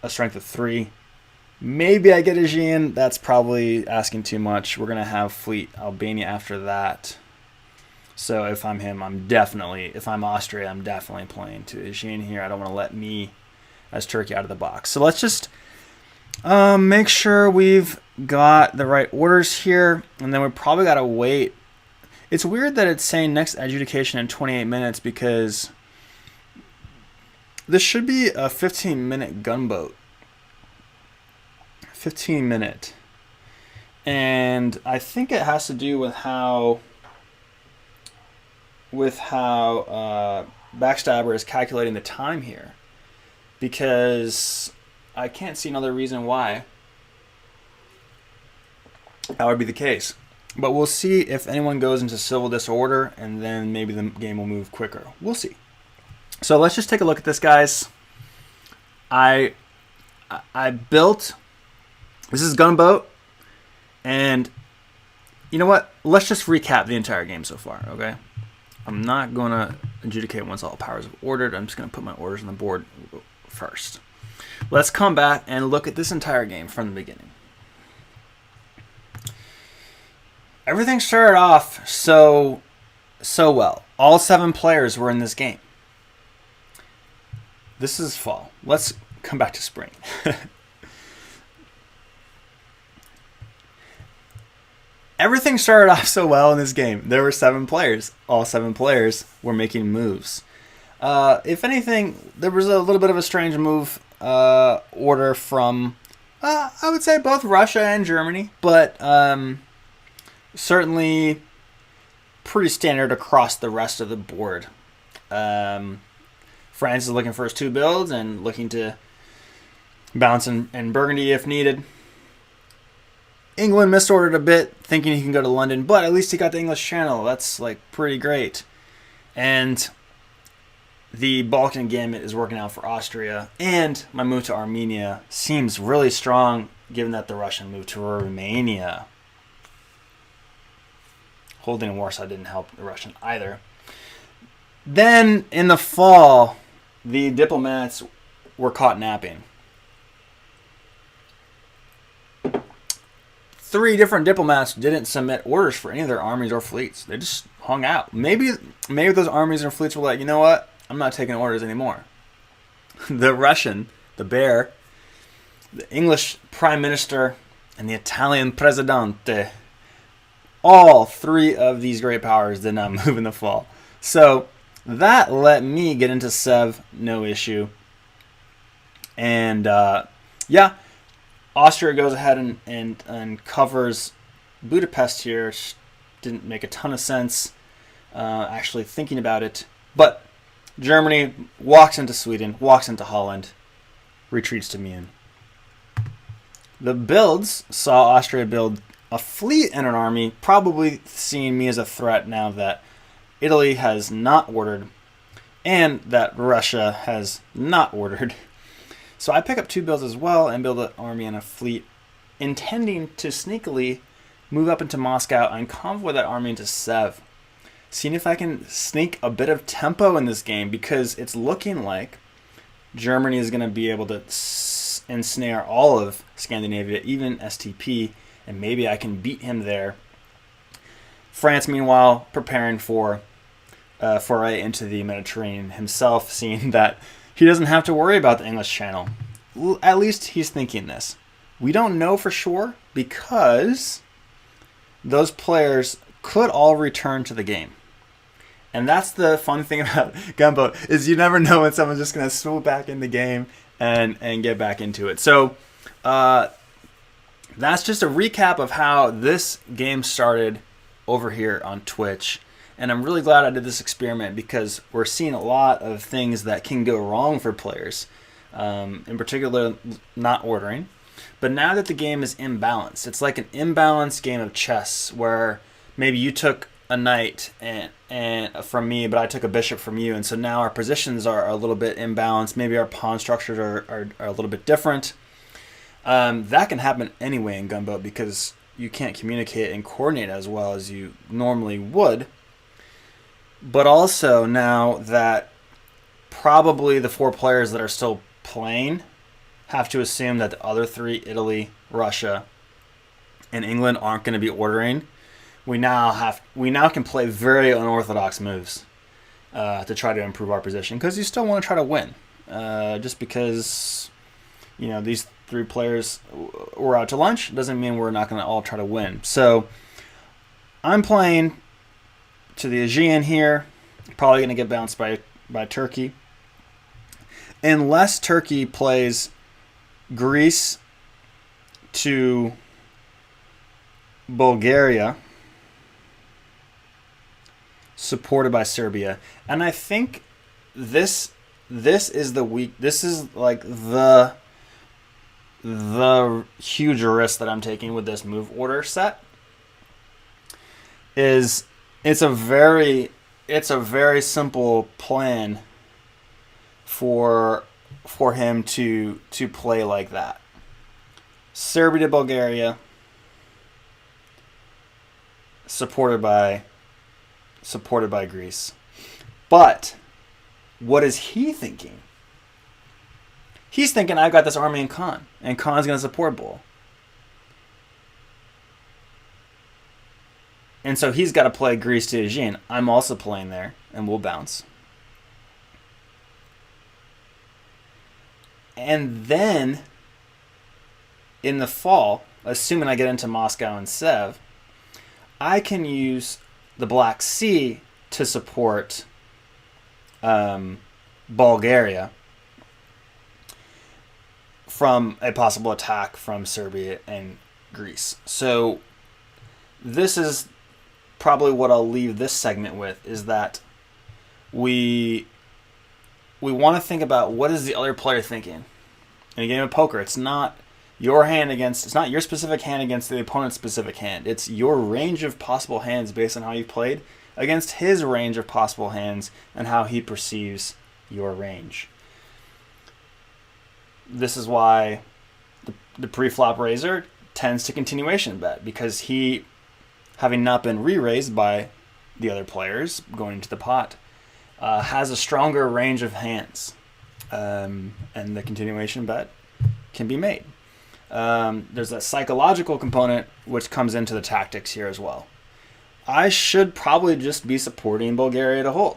a strength of 3. Maybe I get Aegean. That's probably asking too much. We're going to have fleet Albania after that. So if I'm him, if I'm Austria, I'm definitely playing to Aegean here. I don't want to let me as Turkey out of the box. So let's just make sure we've got the right orders here. And then we probably got to wait. It's weird that it's saying next adjudication in 28 minutes because this should be a 15-minute gunboat. 15-minute. And I think it has to do with how Backstabbr is calculating the time here. Because I can't see another reason why that would be the case. But we'll see if anyone goes into civil disorder, and then maybe the game will move quicker. We'll see. So let's just take a look at this, guys. I built... This is Gunboat, and you know what? Let's just recap the entire game so far, okay? I'm not going to adjudicate once all powers have ordered. I'm just going to put my orders on the board first. Let's come back and look at this entire game from the beginning. Everything started off so well. All 7 players were in this game. This is fall. Let's come back to spring. Everything started off so well in this game. There were 7 players. All 7 players were making moves. If anything, there was a little bit of a strange move order from, I would say, both Russia and Germany, but certainly pretty standard across the rest of the board. France is looking for his 2 builds and looking to bounce in Burgundy if needed. England misordered a bit, thinking he can go to London, but at least he got the English Channel. That's like pretty great. And the Balkan Gambit is working out for Austria, and my move to Armenia seems really strong given that the Russian moved to Romania. Holding in Warsaw didn't help the Russian either. Then in the fall, the diplomats were caught napping. 3 different diplomats didn't submit orders for any of their armies or fleets. They just hung out. Maybe those armies and fleets were like, you know what? I'm not taking orders anymore. The Russian, the bear, the English prime minister, and the Italian presidente, all 3 of these great powers did not move in the fall. So that let me get into Sev, no issue. And yeah, Austria goes ahead and covers Budapest here. Which didn't make a ton of sense actually thinking about it. But Germany walks into Sweden, walks into Holland, retreats to Meun. The builds saw Austria build a fleet and an army, probably seeing me as a threat now that Italy has not ordered and that Russia has not ordered. So I pick up 2 builds as well and build an army and a fleet, intending to sneakily move up into Moscow and convoy that army into Sev. Seeing if I can sneak a bit of tempo in this game, because it's looking like Germany is going to be able to ensnare all of Scandinavia, even STP, and maybe I can beat him there. France, meanwhile, preparing for foray into the Mediterranean himself, seeing that he doesn't have to worry about the English Channel. At least he's thinking this. We don't know for sure because those players could all return to the game. And that's the fun thing about Gunboat, is you never know when someone's just going to swoop back in the game and get back into it. So that's just a recap of how this game started over here on Twitch. And I'm really glad I did this experiment because we're seeing a lot of things that can go wrong for players, in particular not ordering. But now that the game is imbalanced, it's like an imbalanced game of chess where maybe you took a knight and from me, but I took a bishop from you, and so now our positions are a little bit imbalanced. Maybe our pawn structures are a little bit different. That can happen anyway in Gunboat because you can't communicate and coordinate as well as you normally would. But also now that probably the 4 players that are still playing have to assume that the other 3, Italy, Russia, and England, aren't going to be ordering. We now can play very unorthodox moves to try to improve our position, because you still want to try to win. Just because these 3 players were out to lunch doesn't mean we're not going to all try to win. So I'm playing to the Aegean here. Probably going to get bounced by Turkey. Unless Turkey plays Greece to Bulgaria, supported by Serbia. And I think this is the week. This is like the huge risk that I'm taking with this move order set. It's a very simple plan for him to play like that. Serbia to Bulgaria, supported by Greece. But what is he thinking? He's thinking, I've got this army in Khan, and Khan's going to support Bull. And so he's got to play Greece to Aegean. I'm also playing there, and we'll bounce. And then, in the fall, assuming I get into Moscow and Sev, I can use the Black Sea to support Bulgaria from a possible attack from Serbia and Greece. So this is probably what I'll leave this segment with, is that we want to think about what is the other player thinking. In a game of poker, it's not your specific hand against the opponent's specific hand. It's your range of possible hands based on how you've played against his range of possible hands and how he perceives your range. This is why the pre-flop raiser tends to continuation bet, because he, having not been re-raised by the other players going into the pot, has a stronger range of hands, and the continuation bet can be made. There's a psychological component which comes into the tactics here as well. I should probably just be supporting Bulgaria to hold,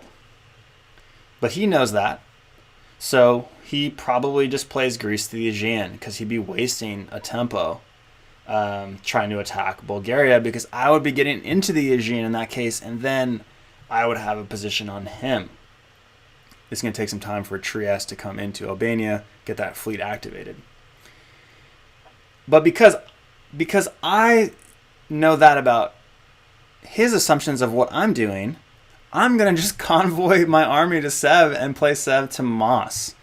but he knows that, so he probably just plays Greece to the Aegean, because he'd be wasting a tempo trying to attack Bulgaria, because I would be getting into the Aegean in that case, and then I would have a position on him. It's going to take some time for Trieste to come into Albania, get that fleet activated. But because I know that about his assumptions of what I'm doing, I'm going to just convoy my army to Sev and play Sev to Moss.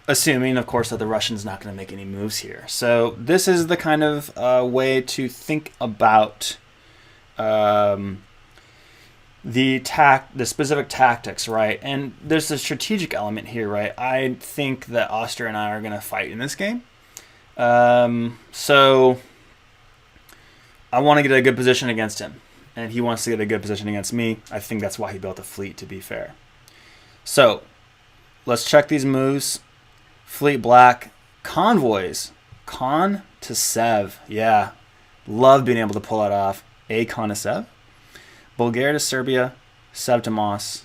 Assuming, of course, that the Russian's not going to make any moves here. So this is the kind of way to think about the specific tactics, right? And there's a strategic element here, right? I think that Austria and I are going to fight in this game. So I want to get a good position against him, and he wants to get a good position against me. I think that's why he built a fleet, to be fair. So let's check these moves. Fleet black, convoys, Khan to Sev. Yeah, love being able to pull that off. A Khan to Sev. Bulgaria to Serbia, Sev to Moss,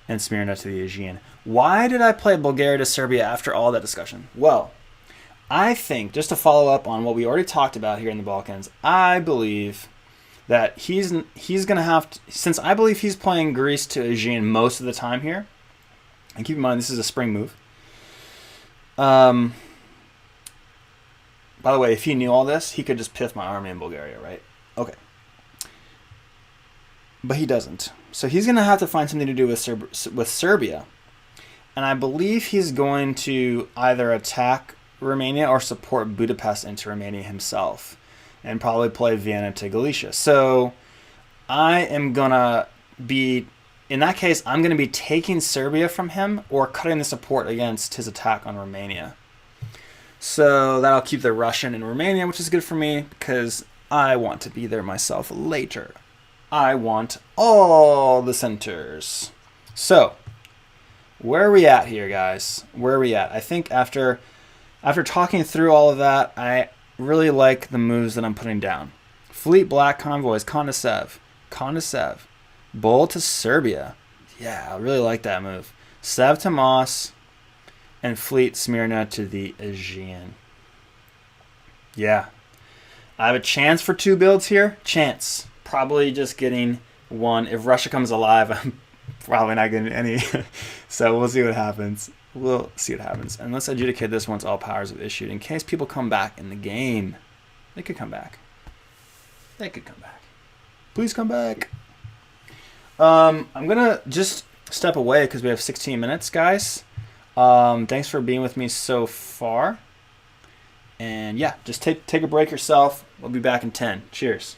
and Smyrna to the Aegean. Why did I play Bulgaria to Serbia after all that discussion? Well, I think, just to follow up on what we already talked about here in the Balkans, I believe that he's going to have to, since I believe he's playing Greece to Aegean most of the time here, and keep in mind this is a spring move. By the way, if he knew all this, he could just pith my army in Bulgaria, right? Okay. But he doesn't. So he's going to have to find something to do with Serbia. And I believe he's going to either attack Romania or support Budapest into Romania himself, and probably play Vienna to Galicia. So I am going to be, in that case, I'm going to be taking Serbia from him or cutting the support against his attack on Romania. So that'll keep the Russian in Romania, which is good for me because I want to be there myself later. I want all the centers. So where are we at here, guys? Where are we at? I think after talking through all of that, I really like the moves that I'm putting down. Fleet black convoys, Khan to Sev, Bull to Serbia. Yeah, I really like that move. Sev to Moss, and Fleet Smyrna to the Aegean. Yeah. I have a chance for 2 builds here. Chance. Probably just getting 1. If Russia comes alive, I'm probably not getting any. So we'll see what happens. And let's adjudicate this once all powers have issued. In case people come back in the game. They could come back. Please come back. I'm going to just step away because we have 16 minutes, guys. Thanks for being with me so far. And yeah, just take a break yourself. We'll be back in 10. Cheers.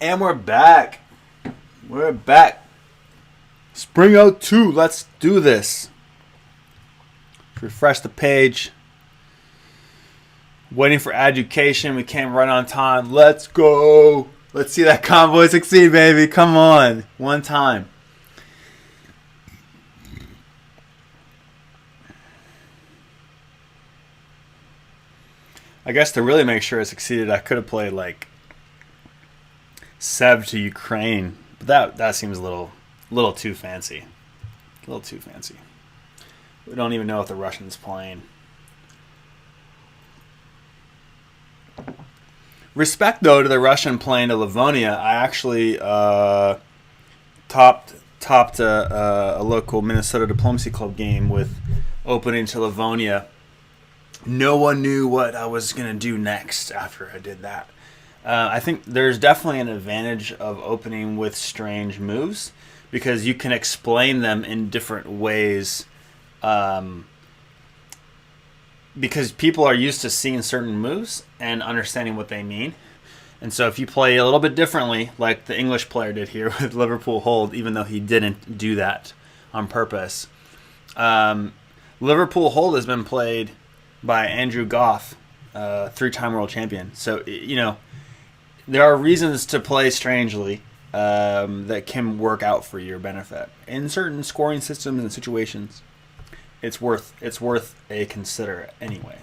And we're back. We're back. Spring out 2. Let's do this. Refresh the page. Waiting for education. We came right on time. Let's go. Let's see that convoy succeed, baby. Come on. One time. I guess to really make sure it succeeded, I could have played like Sev to Ukraine. But that seems a little too fancy. A little too fancy. We don't even know if the Russians playing. Respect, though, to the Russian playing to Livonia. I actually topped a local Minnesota Diplomacy Club game with opening to Livonia. No one knew what I was going to do next after I did that. I think there's definitely an advantage of opening with strange moves because you can explain them in different ways. Because people are used to seeing certain moves and understanding what they mean. And so if you play a little bit differently, like the English player did here with Liverpool Hold, even though he didn't do that on purpose, Liverpool Hold has been played by Andrew Goff, 3-time world champion. So, you know, there are reasons to play strangely that can work out for your benefit. In certain scoring systems and situations, it's worth a consider anyway.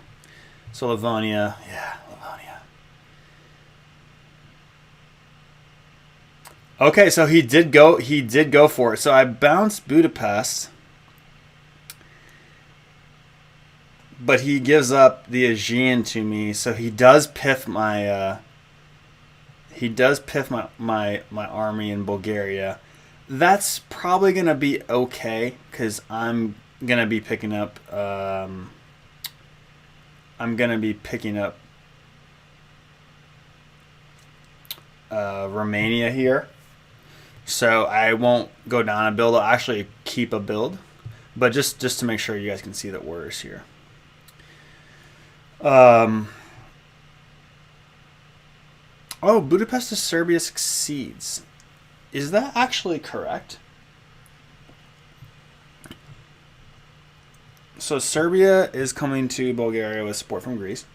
So Livonia, yeah, Livonia. Okay, so he did go for it. So I bounced Budapest, but he gives up the Aegean to me. So he does piff my my army in Bulgaria. That's probably gonna be okay because I'm gonna be picking up Romania here, so I won't go down a build. I'll actually keep a build, but just to make sure you guys can see the orders here. Oh, Budapest to Serbia succeeds. Is that actually correct? So Serbia is coming to Bulgaria with support from Greece.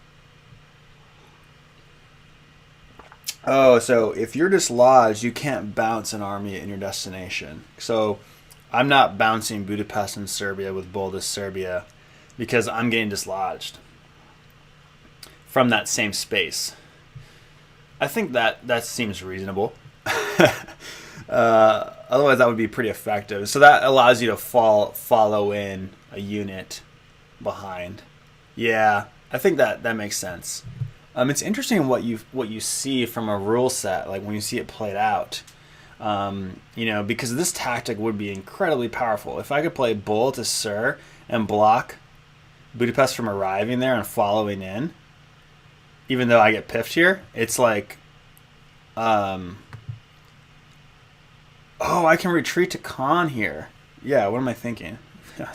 Oh, so if you're dislodged, you can't bounce an army in your destination. So I'm not bouncing Budapest and Serbia with Boldest Serbia because I'm getting dislodged from that same space. I think that seems reasonable. Otherwise, that would be pretty effective. So that allows you to follow in a unit behind. Yeah, I think that makes sense. It's interesting what you see from a rule set, like when you see it played out. Because this tactic would be incredibly powerful. If I could play Bull to Sir and block Budapest from arriving there and following in, even though I get piffed here, it's like, I can retreat to Khan here. Yeah, what am I thinking? I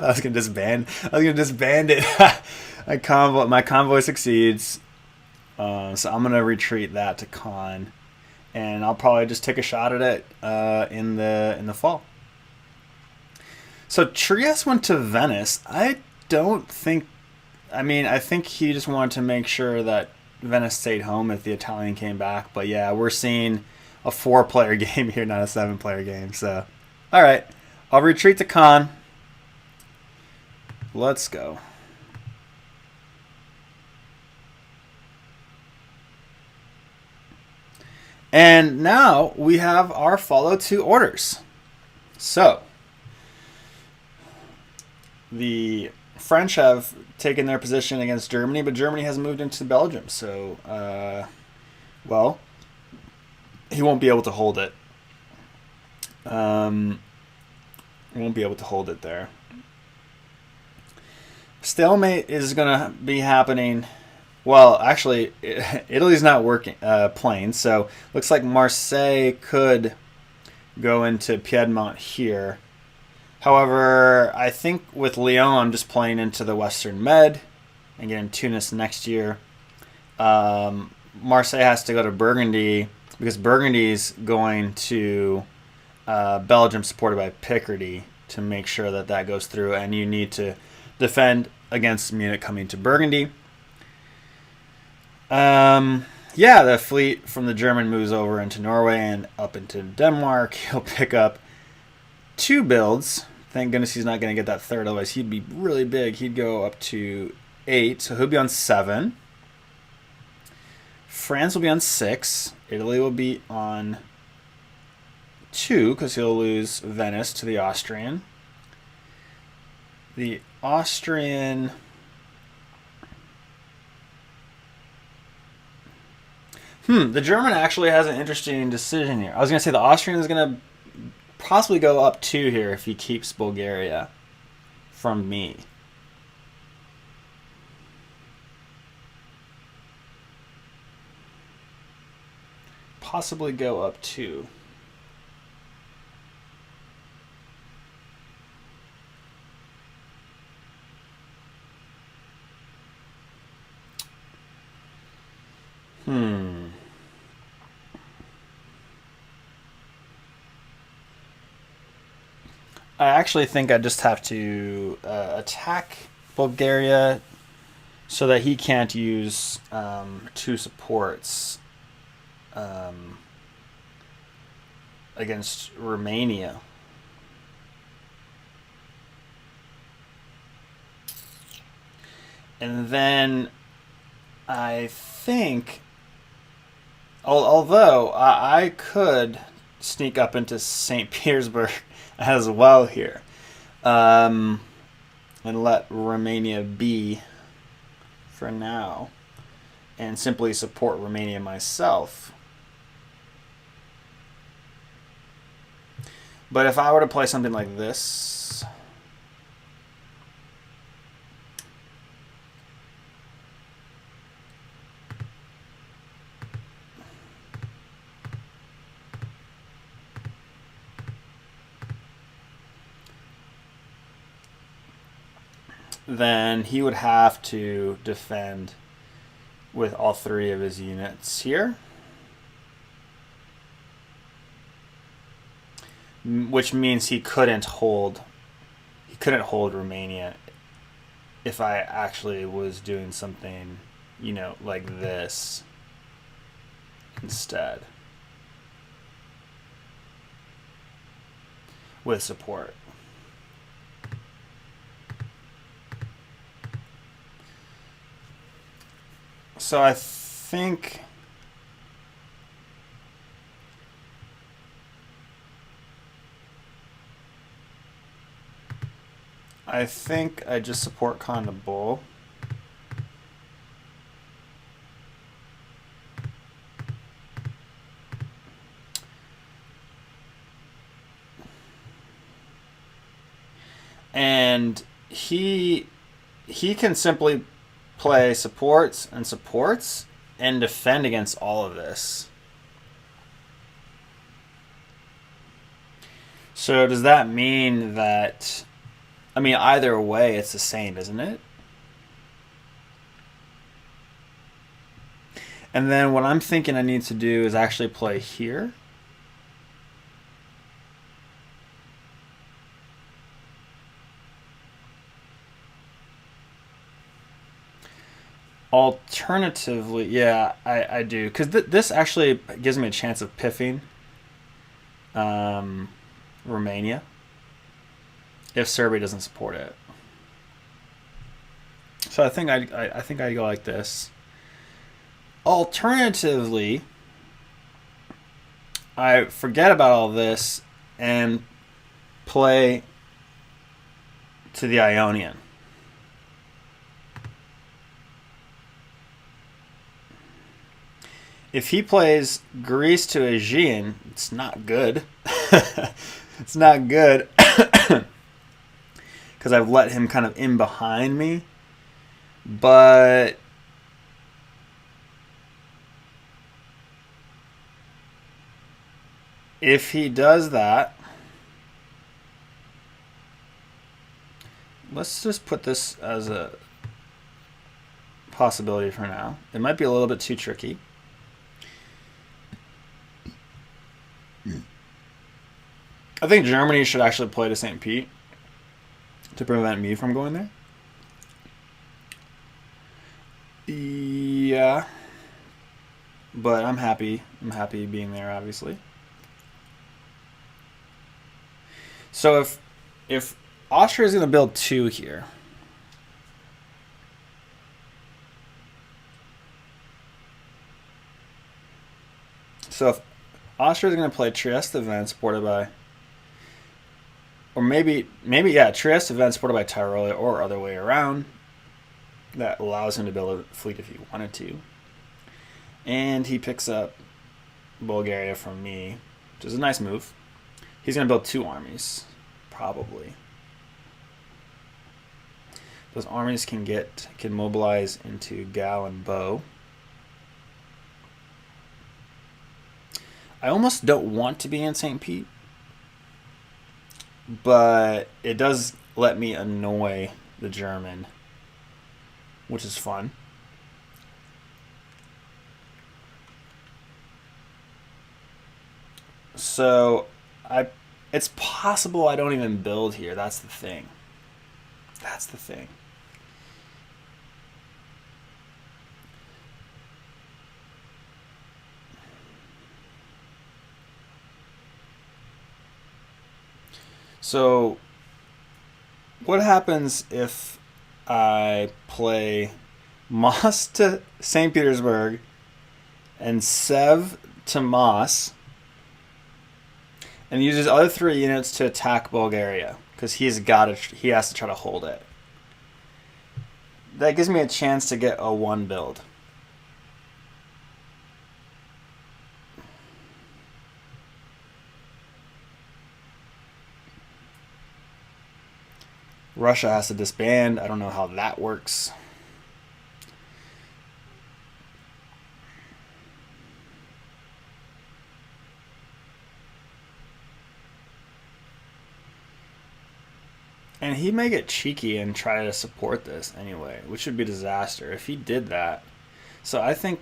was gonna disband it. My convoy succeeds, so I'm gonna retreat that to Khan, and I'll probably just take a shot at it in the fall. So Trieste went to Venice. I think he just wanted to make sure that Venice stayed home if the Italian came back. But yeah, we're seeing a 4-player game here, not a 7-player game. So, all right, I'll retreat to Khan. Let's go. And now we have our follow 2 orders. So, the French have taken their position against Germany, but Germany has moved into Belgium. So, he won't be able to hold it. He won't be able to hold it there. Stalemate is going to be happening. Well, actually, Italy's not playing, so looks like Marseille could go into Piedmont here. However, I think with Lyon, I'm just playing into the Western Med and getting Tunis next year. Marseille has to go to Burgundy, because Burgundy's going to Belgium, supported by Picardy, to make sure that that goes through, and you need to defend against Munich coming to Burgundy. Yeah, the fleet from the German moves over into Norway and up into Denmark. He'll pick up 2 builds. Thank goodness he's not going to get that third, otherwise he'd be really big. He'd go up to 8, so he'll be on 7. France will be on 6. Italy will be on 2, because he'll lose Venice to the Austrian. The Austrian... the German actually has an interesting decision here. I was going to say the Austrian is going to possibly go up 2 here if he keeps Bulgaria from me. Possibly go up 2. I actually think I just have to attack Bulgaria so that he can't use 2 supports against Romania. And then I think, although I could sneak up into St. Petersburg as well here, and let Romania be for now, and simply support Romania myself. But if I were to play something like this, then he would have to defend with all 3 of his units here, which means he couldn't hold Romania if I actually was doing something, you know, like this instead with support. So I think I just support Khan the Bull. And he can simply play supports and defend against all of this. So does that mean that, I mean, either way it's the same, isn't it? And then what I'm thinking I need to do is actually play here. Alternatively, yeah, I do. Because this actually gives me a chance of piffing Romania if Serbia doesn't support it. So I think I go like this. Alternatively, I forget about all this and play to the Ionian. If he plays Greece to Aegean, it's not good. It's not good because I've let him kind of in behind me. But if he does that, let's just put this as a possibility for now. It might be a little bit too tricky. I think Germany should actually play to St. Pete to prevent me from going there. Yeah. But I'm happy. I'm happy being there, obviously. So if Austria is going to build 2 here, so if Austria is going to play Trieste Van supported by, or maybe yeah, Trieste Van supported by Tyrolia or other way around, that allows him to build a fleet if he wanted to. And he picks up Bulgaria from me, which is a nice move. He's going to build 2 armies, probably. Those armies can mobilize into Gal and Bow. I almost don't want to be in St. Pete, but it does let me annoy the German, which is fun. So it's possible I don't even build here. That's the thing. So what happens if I play Moss to St. Petersburg and Sev to Moss and uses other 3 units to attack Bulgaria because he has to try to hold it. That gives me a chance to get a 1 build. Russia has to disband. I don't know how that works. And he may get cheeky and try to support this anyway, which would be a disaster if he did that. So I think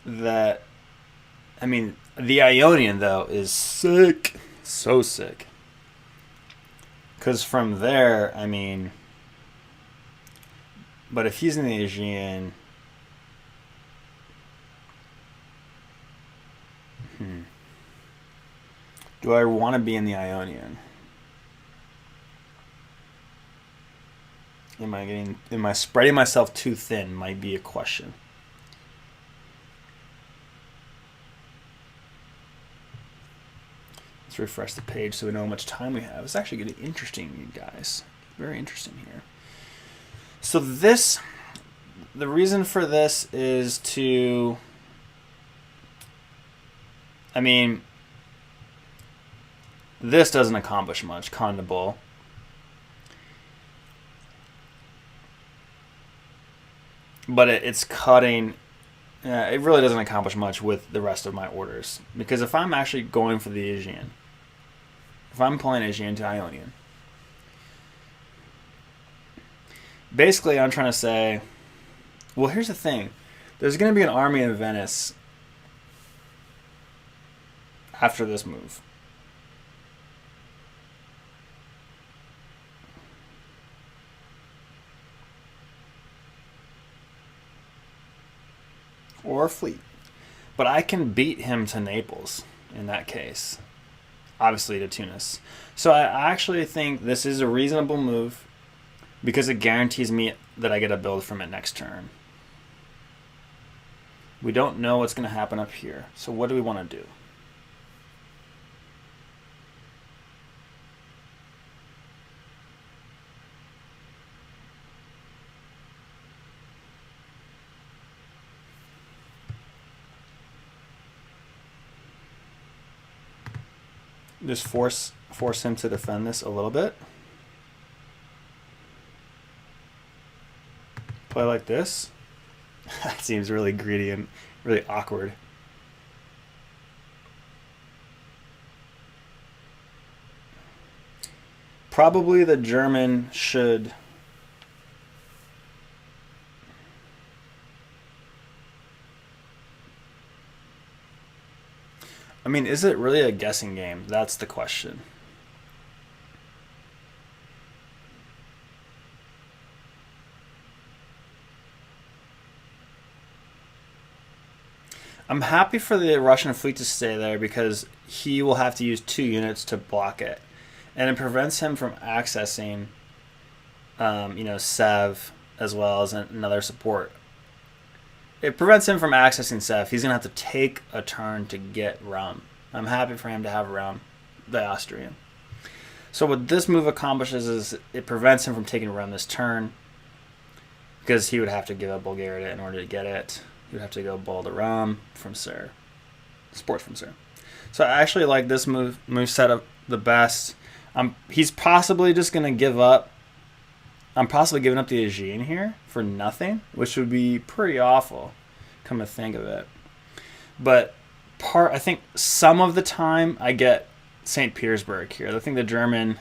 that, I mean, the Ionian, though, is sick. So sick. Because from there, I mean, but if he's in the Aegean, do I want to be in the Ionian? Am I spreading myself too thin? Might be a question. Let's refresh the page so we know how much time we have. It's actually getting interesting, you guys. Very interesting here. So the reason for this is to, I mean, this doesn't accomplish much, Condable. But it's cutting. It really doesn't accomplish much with the rest of my orders. Because if I'm actually going for the Aegean, if I'm playing Aegean to Ionian, basically I'm trying to say, well, here's the thing. There's going to be an army in Venice after this move. Or a fleet. But I can beat him to Naples in that case. Obviously to Tunis. So I actually think this is a reasonable move because it guarantees me that I get a build from it next turn. We don't know what's going to happen up here. So what do we want to do? Just force him to defend this a little bit. Play like this. That seems really greedy and really awkward. Probably the German should I mean, is it really a guessing game? That's the question. I'm happy for the Russian fleet to stay there because he will have to use 2 units to block it. And it prevents him from accessing, Sev as well as another support. It prevents him from accessing Sev. He's going to have to take a turn to get Rum. I'm happy for him to have Rum, the Austrian. So what this move accomplishes is it prevents him from taking Rum this turn because he would have to give up Bulgaria in order to get it. He would have to go Bull the Rum from Sir. Sports from Sir. So I actually like this move setup the best. He's possibly just going to give up. I'm possibly giving up the Aegean here for nothing, which would be pretty awful, come to think of it. But I think some of the time I get St. Petersburg here. I think the German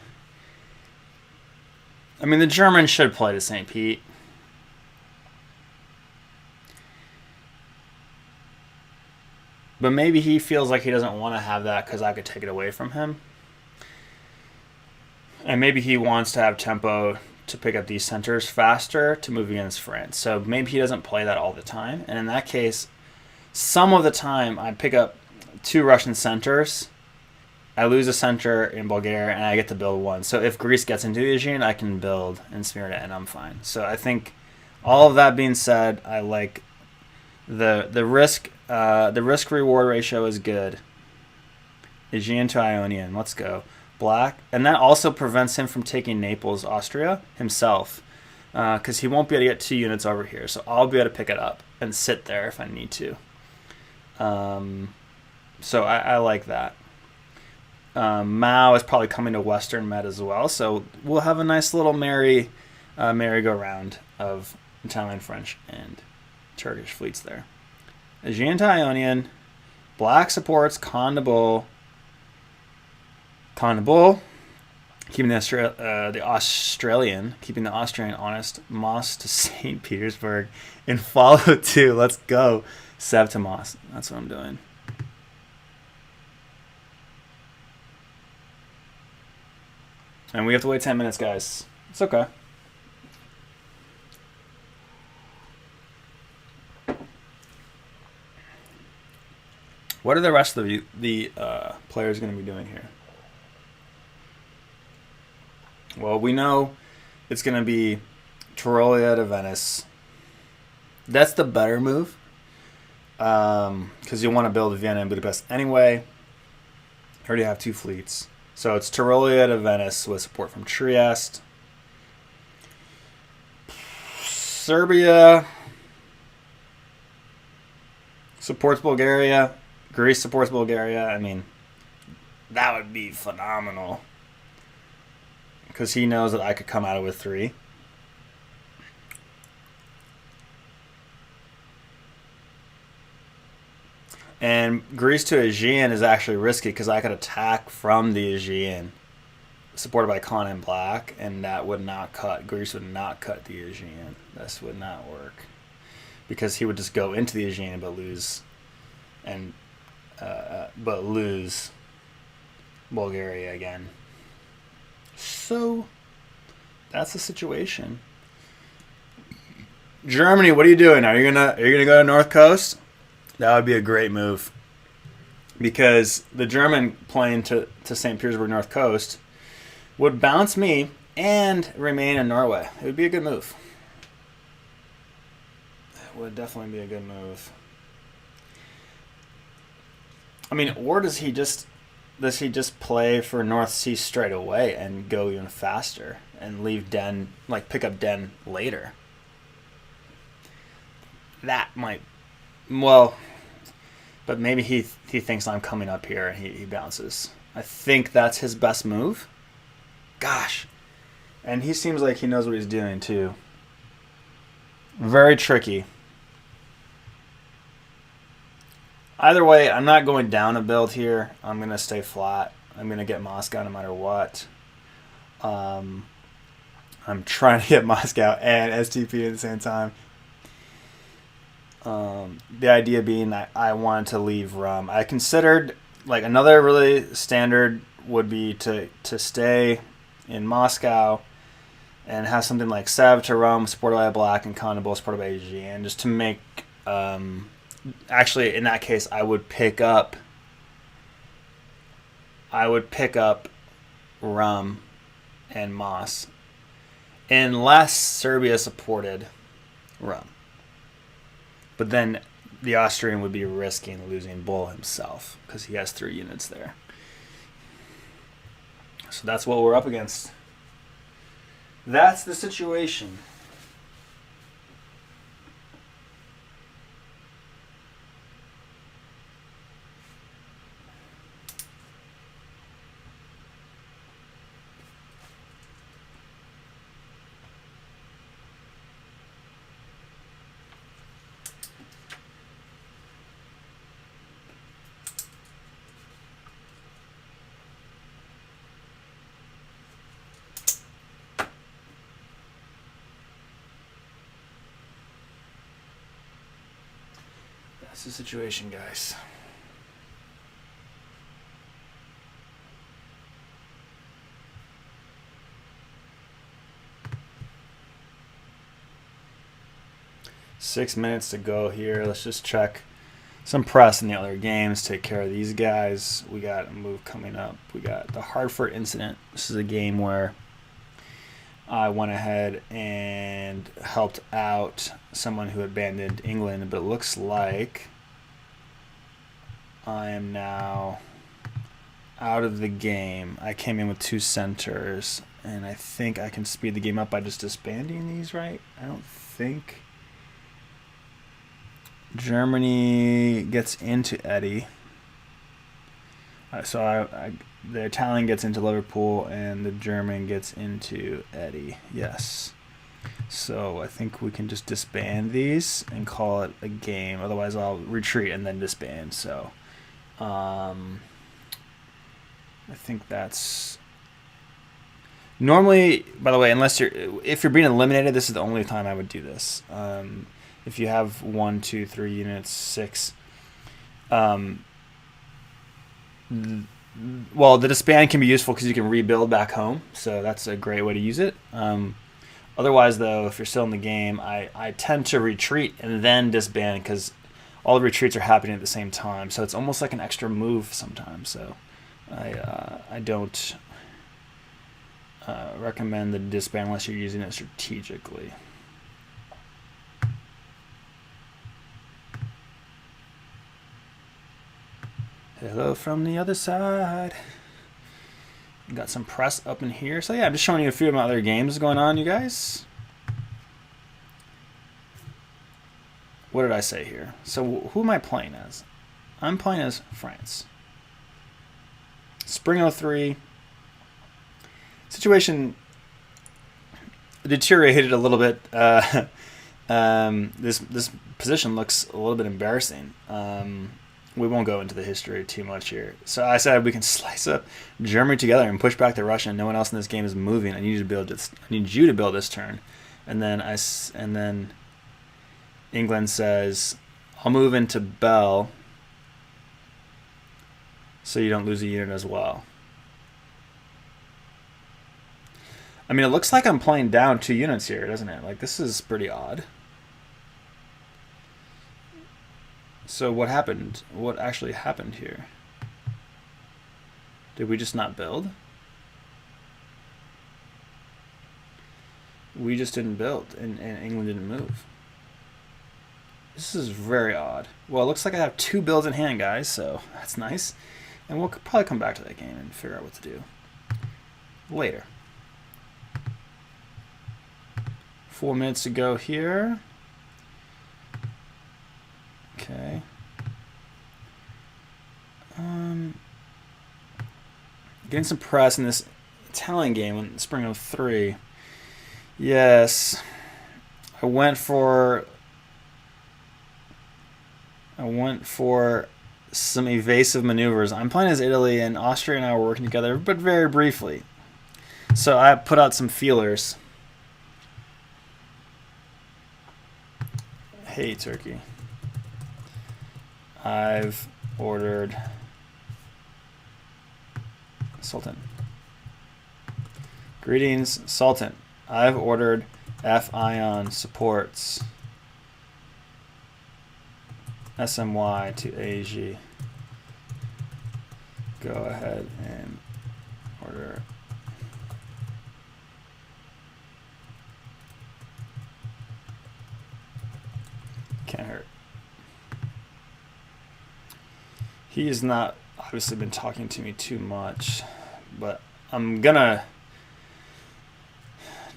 should play to St. Pete. But maybe he feels like he doesn't want to have that because I could take it away from him. And maybe he wants to have tempo to pick up these centers faster to move against France. So maybe he doesn't play that all the time. And in that case, some of the time I pick up 2 Russian centers. I lose a center in Bulgaria and I get to build 1. So if Greece gets into the Aegean, I can build in Smyrna and I'm fine. So I think all of that being said, I like the risk reward ratio is good. Aegean to Ionian, let's go. Black, and that also prevents him from taking Naples, Austria himself, because he won't be able to get 2 units over here. So I'll be able to pick it up and sit there if I need to. So I like that. Mao is probably coming to Western Med as well, so we'll have a nice little merry-go-round of Italian, French, and Turkish fleets there. Aegean to Ionian, Black supports Khan to Bull, keeping the Australian, keeping the Austrian honest. Moss to St. Petersburg, and follow 2. Let's go. Sev to Moss. That's what I'm doing. And we have to wait 10 minutes, guys. It's okay. What are the rest of the players going to be doing here? Well, we know it's going to be Tyrolia to Venice. That's the better move because you want to build Vienna and Budapest anyway. I already have 2 fleets. So it's Tyrolia to Venice with support from Trieste. Serbia supports Bulgaria. Greece supports Bulgaria. I mean, that would be phenomenal. Because he knows that I could come out of with 3. And Greece to Aegean is actually risky because I could attack from the Aegean, supported by Khan and Black, and that would not cut. Greece would not cut the Aegean. This would not work because he would just go into the Aegean but lose, lose Bulgaria again. So that's the situation. Germany, what are you doing? Are you gonna go to North Coast? That would be a great move because the German plane to St. Petersburg North Coast would bounce me and remain in Norway. It would be a good move. It would definitely be a good move. I mean, or does he just play for North Sea straight away and go even faster and leave Den, like pick up Den later? That might, well, but maybe he thinks I'm coming up here and he bounces. I think that's his best move. Gosh. And he seems like he knows what he's doing too. Very tricky. Either way, I'm not going down a build here. I'm going to stay flat. I'm going to get Moscow no matter what. I'm trying to get Moscow and STP at the same time. The idea being that I wanted to leave Rum. I considered like another really standard would be to stay in Moscow and have something like Sev to Rome, supported by Black, and Condable, supported by AG, and just to make. Actually, in that case, I would pick up Rum and Moss, unless Serbia supported Rum. But then the Austrian would be risking losing Bull himself because he has 3 units there. So that's what we're up against. That's the situation. That's the situation, guys. Six minutes to go here. Let's just check some press in the other games. Take care of these guys. We got a move coming up. We got the Hartford incident. This is a game where I went ahead and helped out someone who abandoned England, but it looks like I am now out of the game. I came in with 2 centers, and I think I can speed the game up by just disbanding these, right? I don't think Germany gets into Eddie. So the Italian gets into Liverpool and the German gets into Eddie. Yes. So I think we can just disband these and call it a game. Otherwise, I'll retreat and then disband. So I think that's normally. By the way, if you're being eliminated, this is the only time I would do this. If you have 1, 2, 3 units, 6. Well, the disband can be useful because you can rebuild back home, so that's a great way to use it. Otherwise, though, if you're still in the game, I tend to retreat and then disband because all the retreats are happening at the same time, so it's almost like an extra move sometimes. So I don't recommend the disband unless you're using it strategically. Hello from the other side. Got some press up in here. So yeah, I'm just showing you a few of my other games going on, you guys. What did I say here? So who am I playing as? I'm playing as France. Spring 03. Situation deteriorated a little bit. This position looks a little bit embarrassing. We won't go into the history too much here. So I said we can slice up Germany together and push back the Russia. No one else in this game is moving. I need you to build this. I need you to build this turn, and then England says, "I'll move into Bell, so you don't lose a unit as well." I mean, it looks like I'm playing down 2 units here, doesn't it? Like, this is pretty odd. So what happened? What actually happened here? Did we just not build? We just didn't build, and England didn't move. This is very odd. Well, it looks like I have 2 builds in hand, guys, so that's nice. And we'll probably come back to that game and figure out what to do later. 4 minutes to go here. Okay. Getting some press in this Italian game in spring 03. Yes. I went for some evasive maneuvers. I'm playing as Italy, and Austria and I were working together, but very briefly. So I put out some feelers. Hey, Turkey. I've ordered Sultan. Greetings, Sultan. I've ordered F-Ion supports SMY to AG. Go ahead and order. Can't hurt. He has not obviously been talking to me too much, but I'm gonna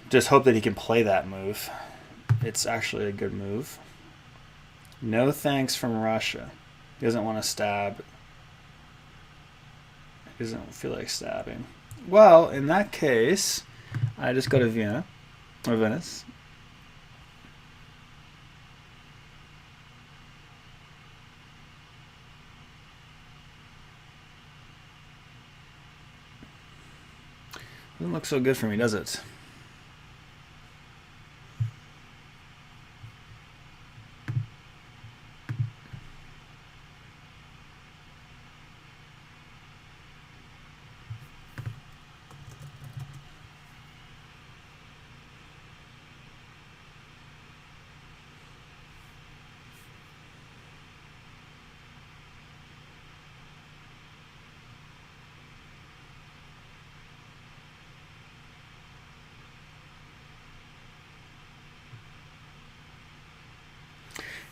just hope that he can play that move. It's actually a good move. No thanks from Russia. He doesn't want to stab. He doesn't feel like stabbing. Well, in that case, I just go to Vienna or Venice. Doesn't look so good for me, does it?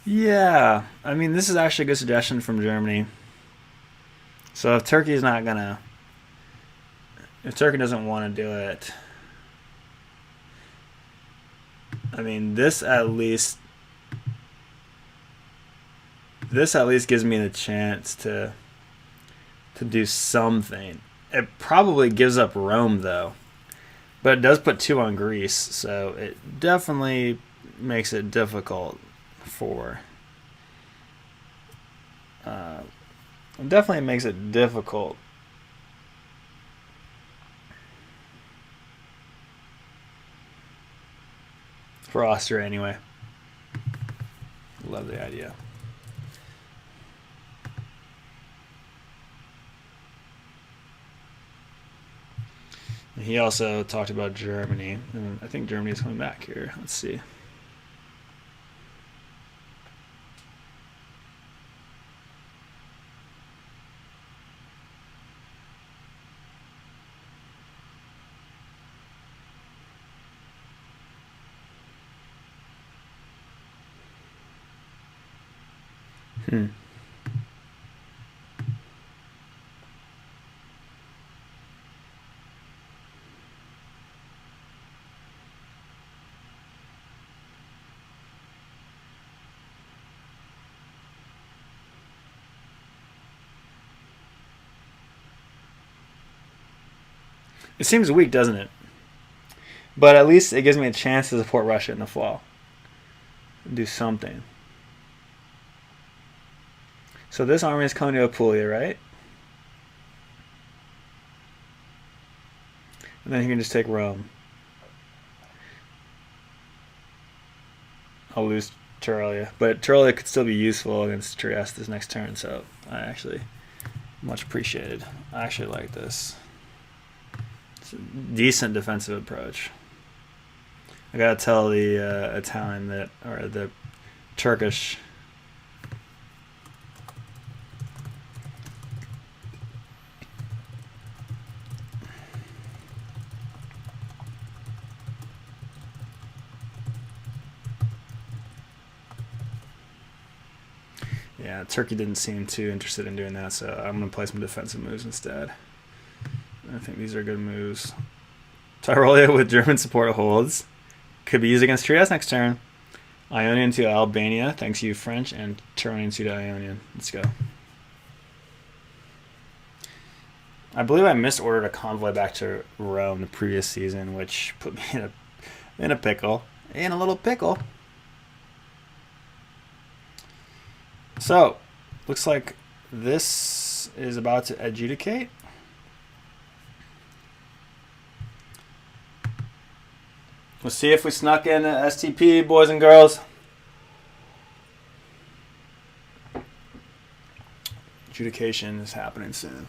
Yeah, I mean, this is actually a good suggestion from Germany. So if Turkey's not gonna, if Turkey doesn't want to do it, I mean, this at least gives me the chance to do something. It probably gives up Rome though, but it does put 2 on Greece, so it definitely makes it difficult for. It definitely makes it difficult for Austria anyway. Love the idea. He also talked about Germany, and I think Germany is coming back here. Let's see. It seems weak, doesn't it? But at least it gives me a chance to support Russia in the fall. Do something. So this army is coming to Apulia, right? And then he can just take Rome. I'll lose Tyrolia. But Tyrolia could still be useful against Trieste this next turn, so I actually much appreciated. I actually like this. It's a decent defensive approach. I gotta tell the Italian that, or the Turkish. Yeah, Turkey didn't seem too interested in doing that, so I'm going to play some defensive moves instead. I think these are good moves. Tyrolia with German support holds. Could be used against Trieste next turn. Ionian to Albania, thanks you French, and Turonian to Ionian. Let's go. I believe I misordered a convoy back to Rome the previous season, which put me in a pickle. In a little pickle. So, looks like this is about to adjudicate. Let's see if we snuck in a STP, boys and girls. Adjudication is happening soon.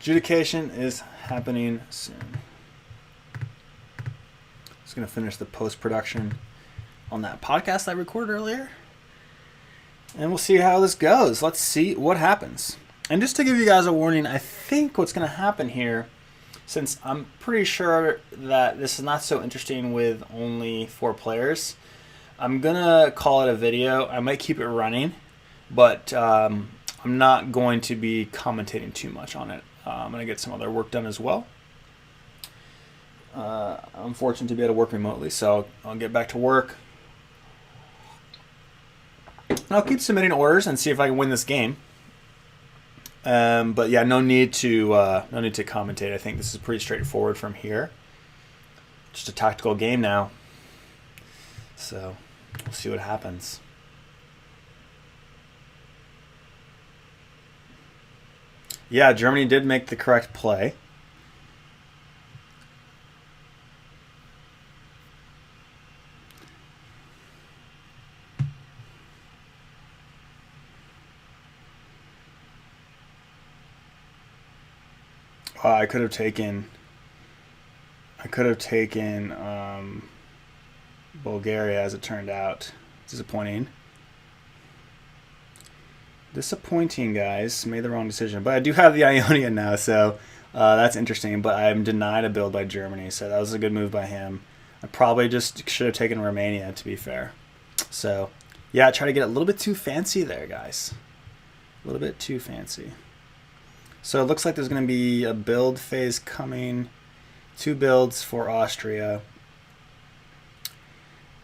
Adjudication is happening soon. Just going to finish the post-production on that podcast I recorded earlier. And we'll see how this goes. Let's see what happens. And just to give you guys a warning, I think what's going to happen here, since I'm pretty sure that this is not so interesting with only 4 players, I'm going to call it a video. I might keep it running, but I'm not going to be commentating too much on it. I'm going to get some other work done as well. I'm fortunate to be able to work remotely, so I'll get back to work. I'll keep submitting orders and see if I can win this game. But yeah, no need to commentate. I think this is pretty straightforward from here. Just a tactical game now. So we'll see what happens. Yeah, Germany did make the correct play. I could have taken Bulgaria, as it turned out. Disappointing, guys. Made the wrong decision. But I do have the Ionian now, so that's interesting. But I'm denied a build by Germany, so that was a good move by him. I probably just should have taken Romania, to be fair. So, yeah, I try to get a little bit too fancy there, guys. A little bit too fancy. So it looks like there's going to be a build phase coming. 2 builds for Austria.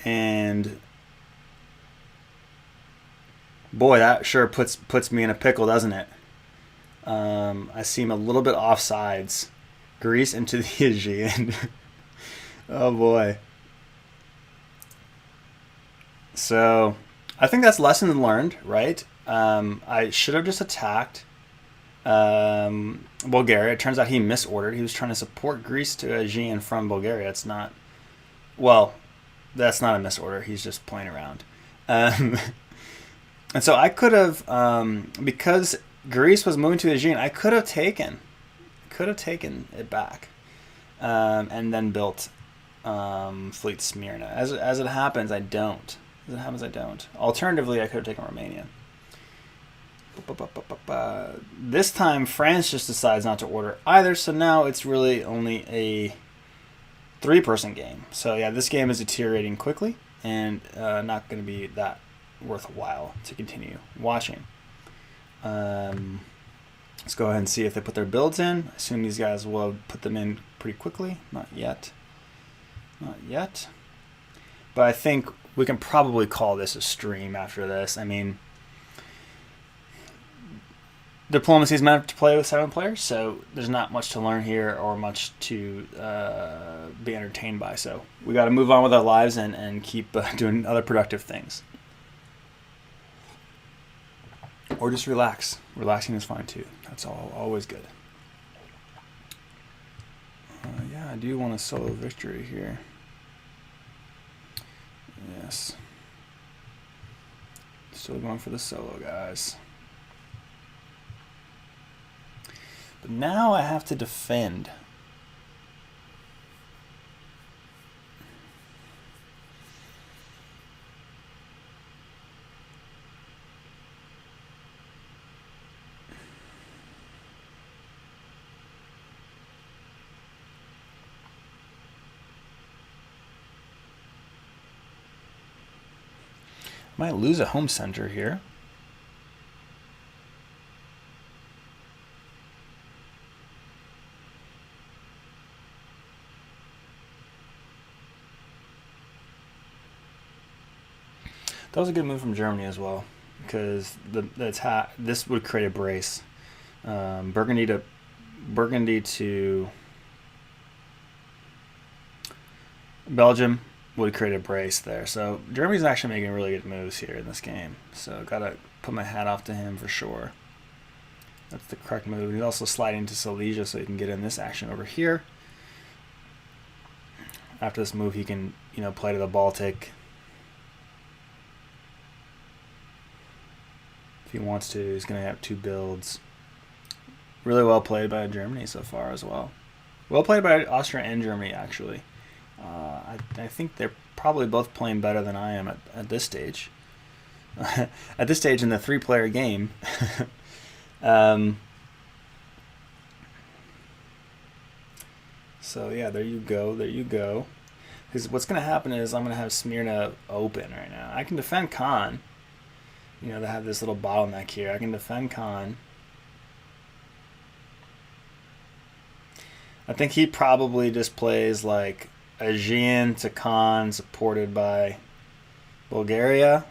And boy, that sure puts me in a pickle, doesn't it? I seem a little bit offsides. Greece into the Aegean. Oh boy. So I think that's lesson learned, right? I should have just attacked Bulgaria. It turns out he misordered. He was trying to support Greece to Aegean from Bulgaria. It's not, well, that's not a misorder. He's just playing around. And so I could have, because Greece was moving to Aegean, I could have taken it back, and then built Fleet Smyrna. As it happens, I don't. Alternatively, I could have taken Romania. This time, France just decides not to order either, so now it's really only a 3-person game. So yeah, this game is deteriorating quickly, and not going to be that worthwhile to continue watching. Let's go ahead and see if they put their builds in. I assume these guys will put them in pretty quickly. Not yet. But I think we can probably call this a stream after this. I mean, diplomacy is meant to play with 7 players, so there's not much to learn here or much to be entertained by. So we got to move on with our lives and keep doing other productive things. Or just relax. Relaxing is fine too. That's always good. Yeah, I do want a solo victory here. Yes. Still going for the solo, guys. But now I have to defend. Might lose a home center here. That was a good move from Germany as well, because this would create a brace. Burgundy to Belgium would create a brace there. So Germany's actually making really good moves here in this game. So gotta put my hat off to him for sure. That's the correct move. He's also sliding to Silesia so he can get in this action over here. After this move, he can, play to the Baltic. If he wants to, he's going to have 2 builds. Really well played by Germany so far as well. Well played by Austria and Germany, actually. I think they're probably both playing better than I am at this stage. At this stage in the 3-player game. So yeah, there you go. Because what's going to happen is I'm going to have Smyrna open right now. I can defend Khan. They have this little bottleneck here. I can defend Khan. I think he probably just plays like Aegean to Khan supported by Bulgaria.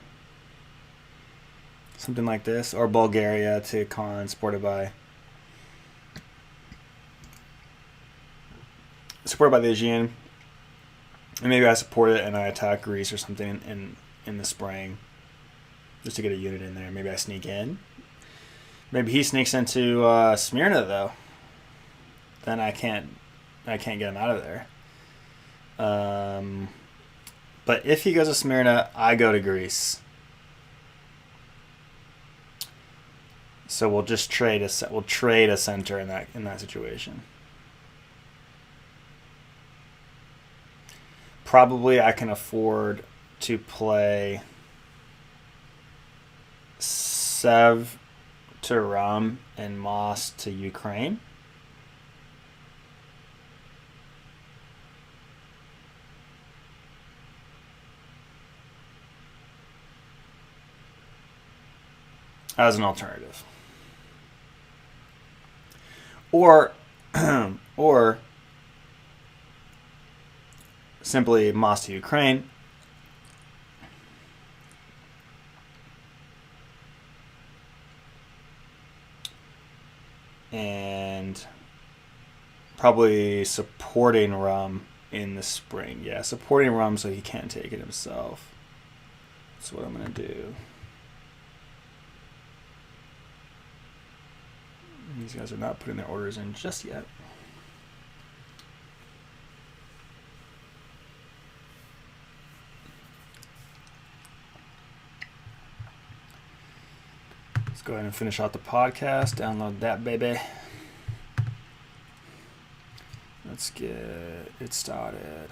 Something like this. Or Bulgaria to Khan supported by the Aegean. And maybe I support it and I attack Greece or something in the spring. Just to get a unit in there. Maybe I sneak in. Maybe he sneaks into Smyrna though. Then I can't get him out of there. But if he goes to Smyrna, I go to Greece. So we'll just trade a center in that situation. Probably I can afford to play Sev to Rum and Moss to Ukraine. As an alternative. Or simply Moss to Ukraine. And probably supporting Rum in the spring. Yeah, supporting Rum so he can't take it himself. That's what I'm going to do. These guys are not putting their orders in just yet. Let's go ahead and finish out the podcast. Download that, baby. Let's get it started.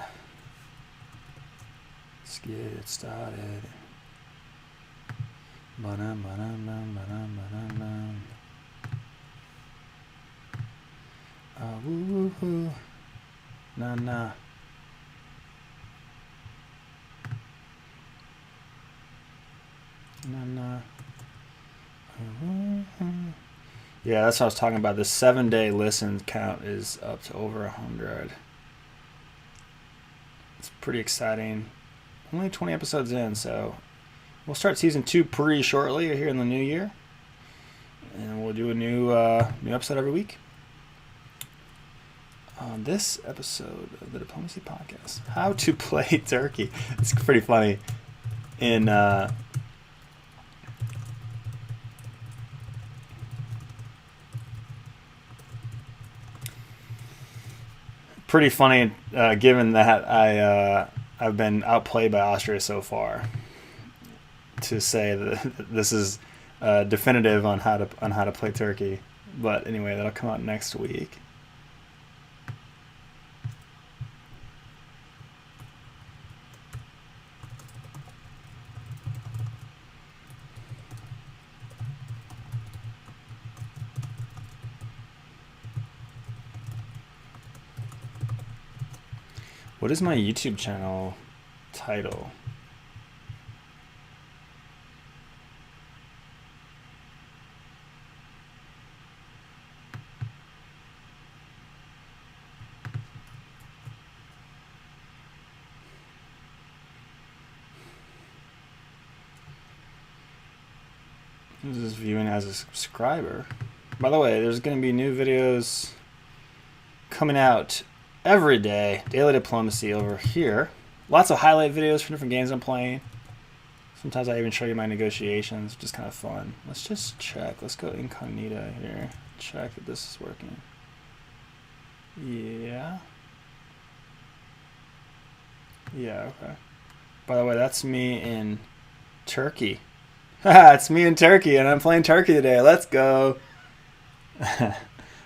Woo-hoo. Nah. Nah. Yeah, that's what I was talking about. The 7-day listen count is up to over 100. It's pretty exciting. Only 20 episodes in, so we'll start season 2 pretty shortly here in the new year, and we'll do a new episode every week. On this episode of the Diplomacy Podcast, how to play Turkey. It's pretty funny. Pretty funny, given that I've been outplayed by Austria so far. To say that this is definitive on how to play Turkey, but anyway, that'll come out next week. What is my YouTube channel title? This is viewing as a subscriber. By the way, there's going to be new videos coming out every day. Daily Diplomacy over here. Lots of highlight videos for different games I'm playing. Sometimes I even show you my negotiations, which is kind of fun. Let's just check. Let's go incognito here. Check that this is working. Yeah. Yeah, okay. By the way, that's me in Turkey. Haha, it's me in Turkey, and I'm playing Turkey today. Let's go.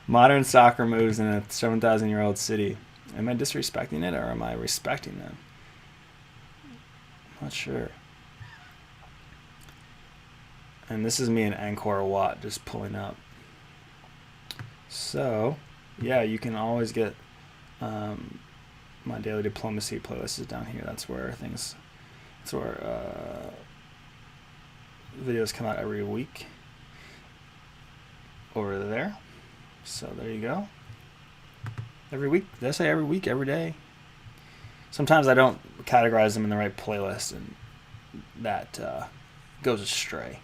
Modern soccer moves in a 7,000-year-old city. Am I disrespecting it or am I respecting them? Not sure. And this is me in Angkor Wat just pulling up. So, yeah, you can always get my daily diplomacy playlist is down here. That's where videos come out every week over there. So there you go. Every week. Did I say every week? Every day? Sometimes I don't categorize them in the right playlist, and that goes astray.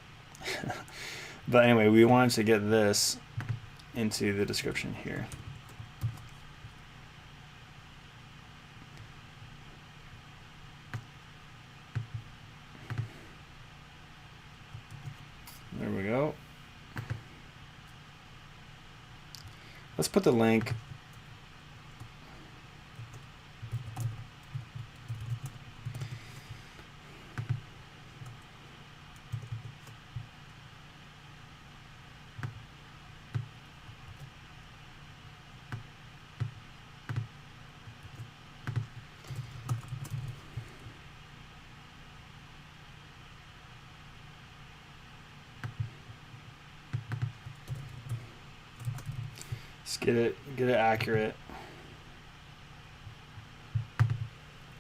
But anyway, we wanted to get this into the description here. There we go. Let's put the link. Let's get it accurate.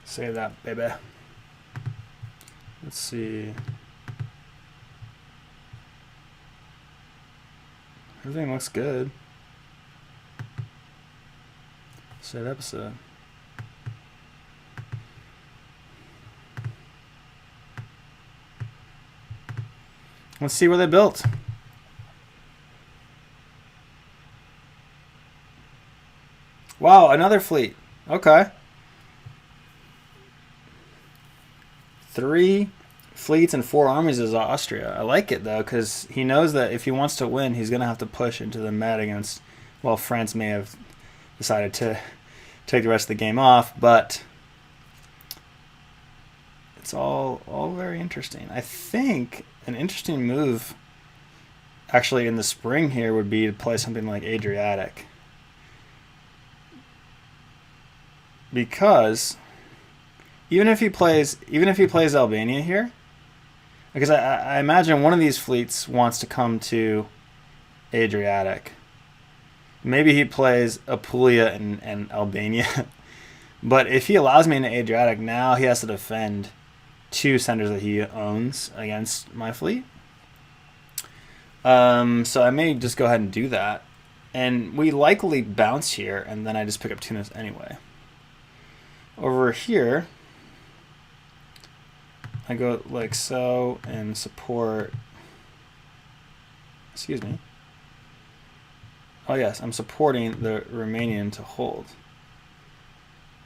Save that, baby. Let's see. Everything looks good. Save episode. Let's see what they built. Wow, another fleet. Okay. 3 fleets and 4 armies is Austria. I like it, though, because he knows that if he wants to win, he's going to have to push into the Med against, well, France may have decided to take the rest of the game off, but it's all very interesting. I think an interesting move, actually, in the spring here would be to play something like Adriatic. Because even if he plays Albania here, because I imagine one of these fleets wants to come to Adriatic. Maybe he plays Apulia and Albania. But if he allows me into Adriatic, now he has to defend 2 centers that he owns against my fleet. So I may just go ahead and do that. And we likely bounce here, and then I just pick up Tunis anyway. Over here, I go like so and support, excuse me. Oh yes, I'm supporting the Romanian to hold.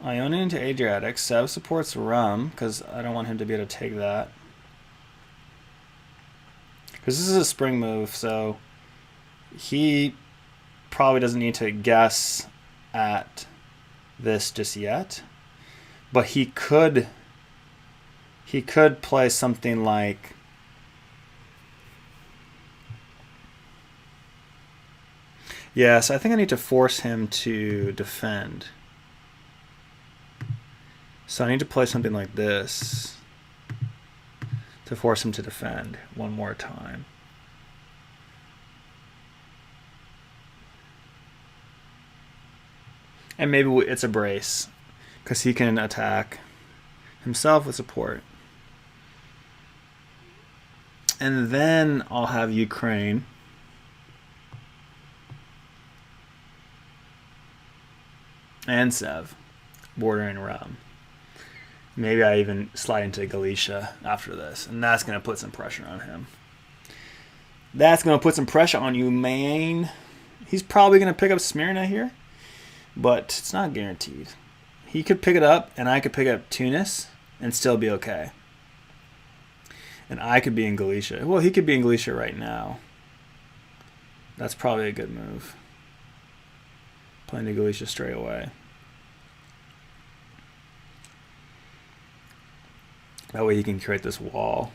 Ionian into Adriatic. Sev supports Rum because I don't want him to be able to take that. Because this is a spring move, so he probably doesn't need to guess at this just yet. But he could play something like, yes, I think I need to force him to defend. So I need to play something like this to force him to defend one more time. And maybe it's a brace, because he can attack himself with support. And then I'll have Ukraine and Sev bordering Rum. Maybe I even slide into Galicia after this, and that's going to put some pressure on him. That's going to put some pressure on you, man. He's probably going to pick up Smyrna here, but it's not guaranteed. He could pick it up, and I could pick up Tunis and still be okay. And I could be in Galicia. Well, he could be in Galicia right now. That's probably a good move. Playing to Galicia straight away. That way he can create this wall.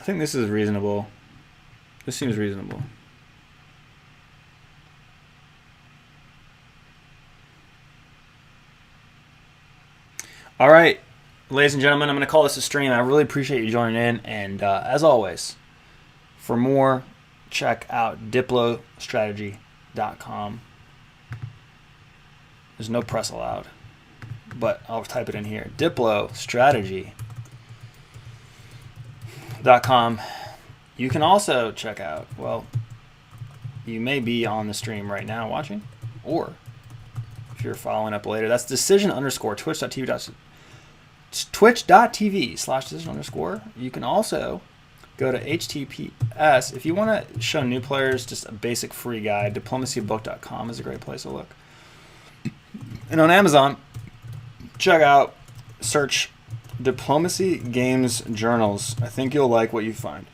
think this is reasonable. This seems reasonable. All right, ladies and gentlemen, I'm going to call this a stream. I really appreciate you joining in. And as always, for more, check out diplostrategy.com. There's no press allowed, but I'll type it in here. diplostrategy.com. You can also check out, well, you may be on the stream right now watching, or if you're following up later, that's twitch.tv/decision_. You can also go to HTTPS. If you want to show new players just a basic free guide, diplomacybook.com is a great place to look. And on Amazon, check out, search Diplomacy Games Journals. I think you'll like what you find.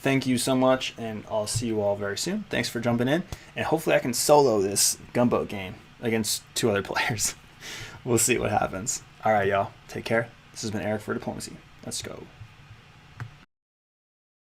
Thank you so much, and I'll see you all very soon. Thanks for jumping in, and hopefully I can solo this Gunboat game against 2 other players. We'll see what happens. All right, y'all. Take care. This has been Eric for Diplomacy. Let's go.